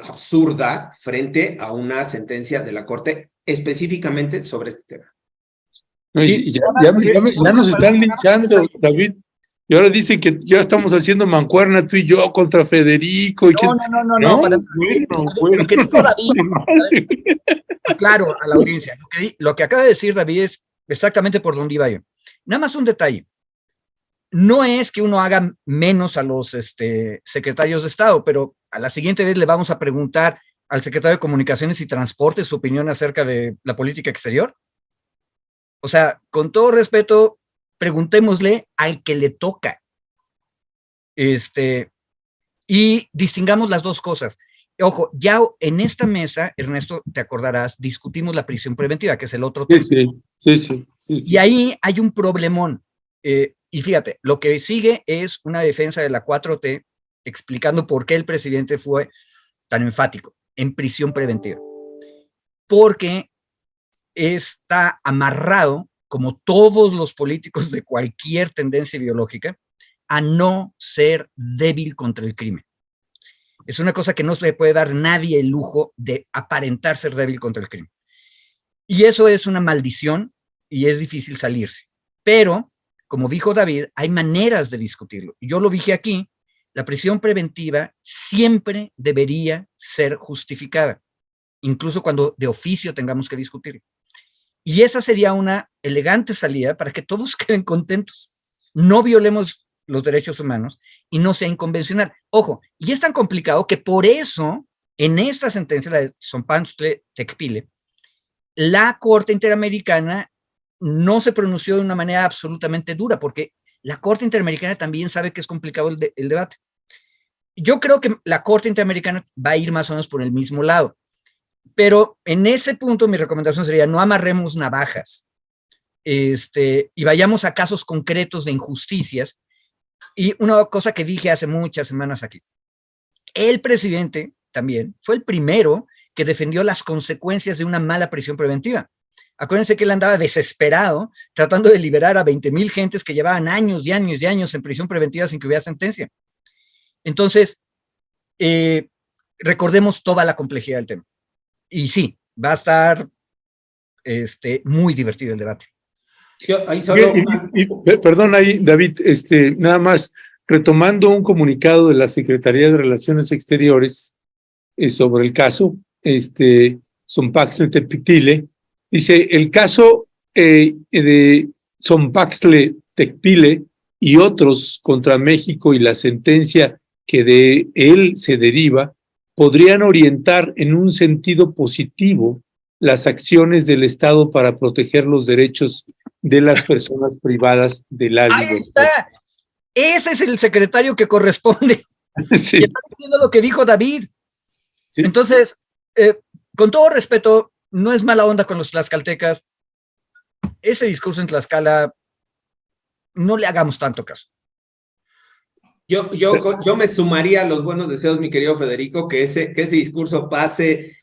absurda frente a una sentencia de la Corte específicamente sobre este tema. Ya nos están linchando, David. Y ahora dicen que ya estamos haciendo mancuerna tú y yo contra Federico. No. Claro, a la audiencia. Lo que acaba de decir David es exactamente por donde iba yo. Nada más un detalle. No es que uno haga menos a los secretarios de Estado, pero a la siguiente vez le vamos a preguntar al secretario de Comunicaciones y Transportes su opinión acerca de la política exterior. O sea, con todo respeto, preguntémosle al que le toca. Y distingamos las dos cosas. Ojo, ya en esta mesa, Ernesto, te acordarás, discutimos la prisión preventiva, que es el otro tema. Sí. Y ahí hay un problemón. Y fíjate, lo que sigue es una defensa de la 4T explicando por qué el presidente fue tan enfático en prisión preventiva. Porque está amarrado, como todos los políticos de cualquier tendencia ideológica, a no ser débil contra el crimen. Es una cosa que no se le puede dar nadie el lujo de aparentar ser débil contra el crimen. Y eso es una maldición y es difícil salirse. Pero, como dijo David, hay maneras de discutirlo. Yo lo dije aquí, la prisión preventiva siempre debería ser justificada, incluso cuando de oficio tengamos que discutirlo. Y esa sería una elegante salida para que todos queden contentos. No violemos los derechos humanos y no sea inconvencional. Ojo, y es tan complicado que por eso, en esta sentencia, la de Zombacle Tecpile, la Corte Interamericana no se pronunció de una manera absolutamente dura, porque la Corte Interamericana también sabe que es complicado el debate. Yo creo que la Corte Interamericana va a ir más o menos por el mismo lado. Pero en ese punto mi recomendación sería no amarremos navajas y vayamos a casos concretos de injusticias. Y una cosa que dije hace muchas semanas aquí, el presidente también fue el primero que defendió las consecuencias de una mala prisión preventiva. Acuérdense que él andaba desesperado tratando de liberar a 20,000 gentes que llevaban años y años y años en prisión preventiva sin que hubiera sentencia. Entonces, recordemos toda la complejidad del tema. Y sí, va a estar muy divertido el debate. Perdón ahí, David, nada más, retomando un comunicado de la Secretaría de Relaciones Exteriores sobre el caso, Zombacle Tecpile, dice, el caso de Zombacle Tecpile y otros contra México y la sentencia que de él se deriva, podrían orientar en un sentido positivo las acciones del Estado para proteger los derechos de las personas privadas de la Ahí libertad. está. Ese es el secretario que corresponde. Sí. Y está diciendo lo que dijo David. Sí. Entonces, con todo respeto, no es mala onda con los tlaxcaltecas. Ese discurso en Tlaxcala, no le hagamos tanto caso. Yo me sumaría a los buenos deseos, mi querido Federico, que ese discurso pase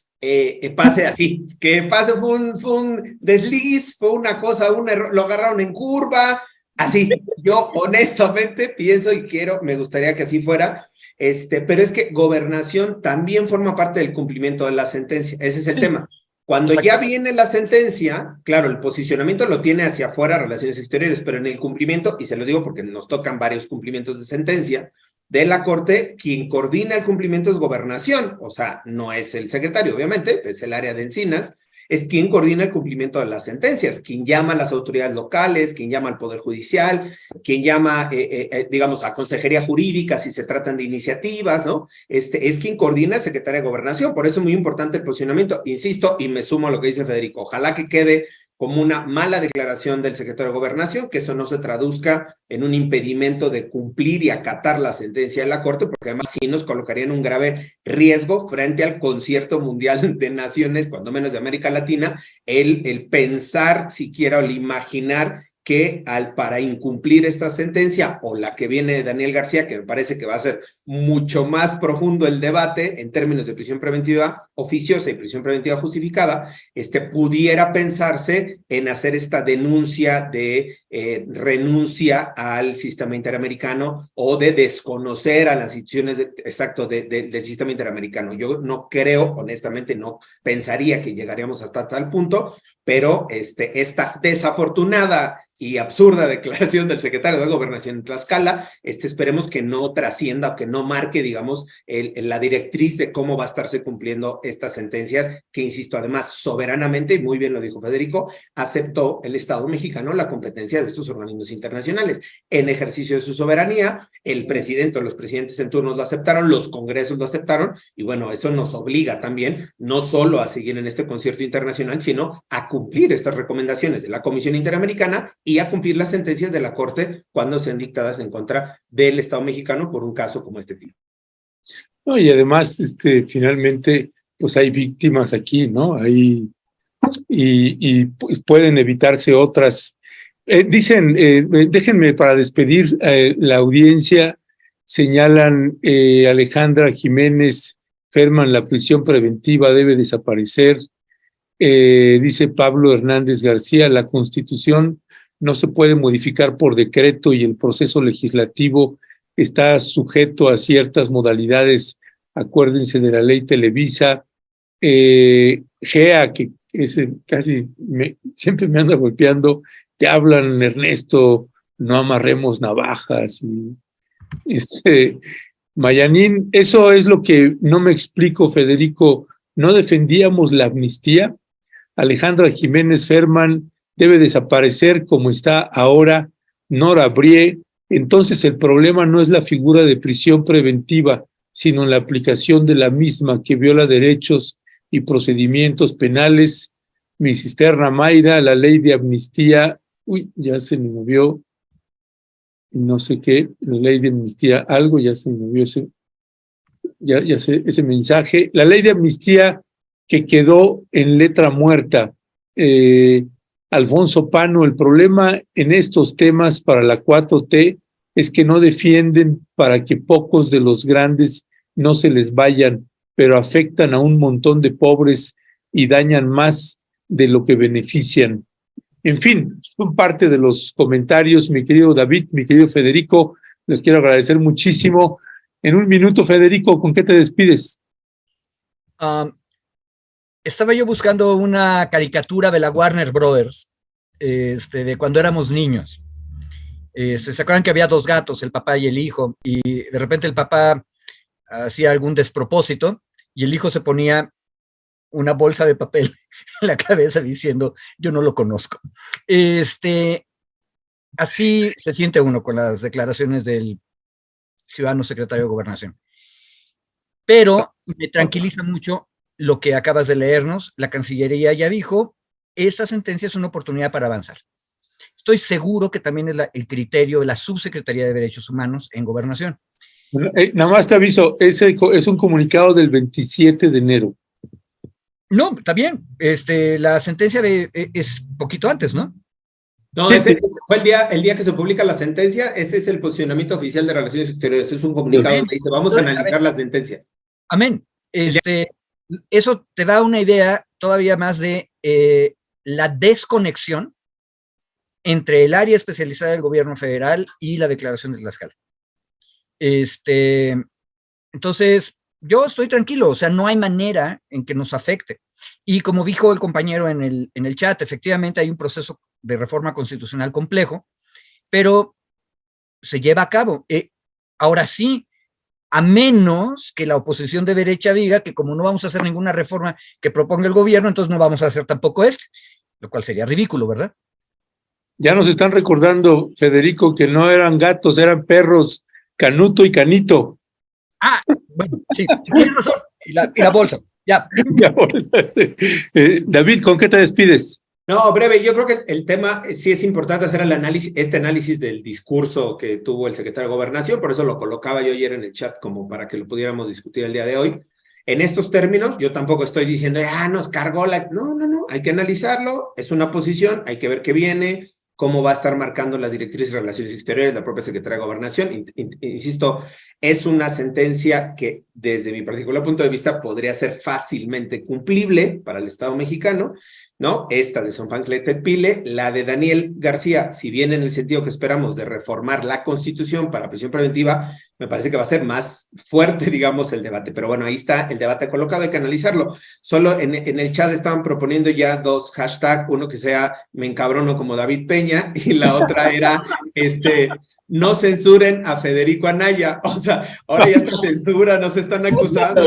así, que pase, fue un desliz, fue una cosa, un error, lo agarraron en curva, así. Yo honestamente pienso y me gustaría que así fuera, pero es que gobernación también forma parte del cumplimiento de la sentencia, ese es el tema. Cuando ya viene la sentencia, claro, el posicionamiento lo tiene hacia afuera, relaciones exteriores, pero en el cumplimiento, y se lo digo porque nos tocan varios cumplimientos de sentencia de la Corte, quien coordina el cumplimiento es gobernación, o sea, no es el secretario, obviamente, es el área de Encinas, es quien coordina el cumplimiento de las sentencias, quien llama a las autoridades locales, quien llama al Poder Judicial, quien llama, digamos, a Consejería Jurídica si se tratan de iniciativas, ¿no? Es quien coordina el secretario de Gobernación, por eso es muy importante el posicionamiento, insisto, y me sumo a lo que dice Federico, ojalá que quede como una mala declaración del secretario de Gobernación, que eso no se traduzca en un impedimento de cumplir y acatar la sentencia de la Corte, porque además sí nos colocaría en un grave riesgo frente al concierto mundial de naciones, cuando menos de América Latina, el pensar siquiera o el imaginar que para incumplir esta sentencia o la que viene de Daniel García, que me parece que va a ser mucho más profundo el debate en términos de prisión preventiva oficiosa y prisión preventiva justificada, pudiera pensarse en hacer esta denuncia de renuncia al sistema interamericano o de desconocer a las instituciones del sistema interamericano. Yo no creo, honestamente, no pensaría que llegaríamos hasta tal punto, pero esta desafortunada y absurda declaración del secretario de Gobernación en Tlaxcala, esperemos que no trascienda o que no marque, digamos, la directriz de cómo va a estarse cumpliendo estas sentencias, que, insisto, además, soberanamente, y muy bien lo dijo Federico, aceptó el Estado mexicano la competencia de estos organismos internacionales. En ejercicio de su soberanía, el presidente o los presidentes en turno lo aceptaron, los congresos lo aceptaron, y bueno, eso nos obliga también, no solo a seguir en este concierto internacional, sino a cumplir estas recomendaciones de la Comisión Interamericana y a cumplir las sentencias de la Corte cuando sean dictadas en contra del Estado mexicano por un caso como este tipo. No, y además, finalmente, pues hay víctimas aquí, ¿no? Y pues pueden evitarse otras. Dicen, déjenme para despedir la audiencia, señalan Alejandra Jiménez Ferman, la prisión preventiva debe desaparecer. Dice Pablo Hernández García, la Constitución no se puede modificar por decreto y el proceso legislativo está sujeto a ciertas modalidades, acuérdense de la ley Televisa. Gea, que siempre me anda golpeando, te hablan, Ernesto, no amarremos navajas. Mayanín, eso es lo que no me explico, Federico, ¿no defendíamos la amnistía? Alejandra Jiménez Ferman debe desaparecer como está ahora. Nora Brie, entonces el problema no es la figura de prisión preventiva, sino la aplicación de la misma que viola derechos y procedimientos penales. Mi cisterna Mayra, la ley de amnistía, ya se me movió, no sé qué, la ley de amnistía, algo, ya se me movió ese mensaje. La ley de amnistía que quedó en letra muerta. Alfonso Pano, el problema en estos temas para la 4T es que no defienden para que pocos de los grandes no se les vayan, pero afectan a un montón de pobres y dañan más de lo que benefician. En fin, son parte de los comentarios, mi querido David, mi querido Federico, les quiero agradecer muchísimo. En un minuto, Federico, ¿con qué te despides? Estaba yo buscando una caricatura de la Warner Brothers, de cuando éramos niños. ¿Se acuerdan que había dos gatos, el papá y el hijo? Y de repente el papá hacía algún despropósito y el hijo se ponía una bolsa de papel en la cabeza diciendo, yo no lo conozco. Así se siente uno con las declaraciones del ciudadano secretario de Gobernación. Pero me tranquiliza mucho lo que acabas de leernos. La Cancillería ya dijo, esa sentencia es una oportunidad para avanzar. Estoy seguro que también es el criterio de la Subsecretaría de Derechos Humanos en Gobernación. Nada más te aviso, es un comunicado del 27 de enero. No, está bien. La sentencia es poquito antes, ¿no? No, ese fue el día que se publica la sentencia. Ese es el posicionamiento oficial de Relaciones Exteriores. Es un comunicado donde dice, vamos a analizar la sentencia. Amén. Eso te da una idea todavía más de la desconexión entre el área especializada del gobierno federal y la declaración de Tlaxcala. Entonces, yo estoy tranquilo, o sea, no hay manera en que nos afecte. Y como dijo el compañero en el chat, efectivamente hay un proceso de reforma constitucional complejo, pero se lleva a cabo. Ahora sí, a menos que la oposición de derecha diga que como no vamos a hacer ninguna reforma que proponga el gobierno, entonces no vamos a hacer tampoco lo cual sería ridículo, ¿verdad? Ya nos están recordando, Federico, que no eran gatos, eran perros, Canuto y Canito. Ah, bueno, sí, tienes razón. Y la bolsa, ya. David, ¿con qué te despides? No, breve, yo creo que el tema sí es importante hacer este análisis del discurso que tuvo el secretario de Gobernación, por eso lo colocaba yo ayer en el chat como para que lo pudiéramos discutir el día de hoy. En estos términos, yo tampoco estoy diciendo, nos cargó la... No, hay que analizarlo, es una posición, hay que ver qué viene, cómo va a estar marcando las directrices de Relaciones Exteriores, la propia Secretaría de Gobernación. Insisto, es una sentencia que desde mi particular punto de vista podría ser fácilmente cumplible para el Estado mexicano, ¿no? Esta de Sonpancle-Tepile, la de Daniel García, si bien en el sentido que esperamos de reformar la Constitución para prisión preventiva, me parece que va a ser más fuerte, digamos, el debate. Pero bueno, ahí está el debate colocado, hay que analizarlo. Solo en el chat estaban proponiendo ya dos hashtags, uno que sea me encabrono como David Peña y la otra era no censuren a Federico Anaya. O sea, ahora ya esta censura nos están acusando.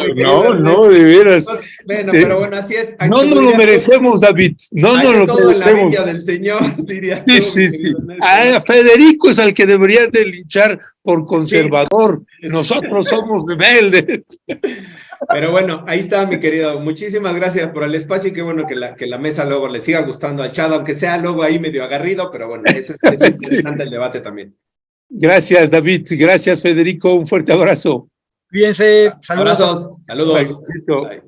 No, de veras. Bueno, pero bueno, así es. No nos lo merecemos, David. No nos lo todo merecemos. En la viña del Señor, dirías tú. Sí. A Federico es al que deberían de linchar por conservador. Sí. Nosotros somos rebeldes. Pero bueno, ahí está, mi querido. Muchísimas gracias por el espacio y qué bueno que la mesa luego le siga gustando al chat, aunque sea luego ahí medio agarrido, pero bueno, es interesante el debate también. Gracias, David. Gracias, Federico. Un fuerte abrazo. Cuídense. Saludos. Abrazos. Saludos. Bye.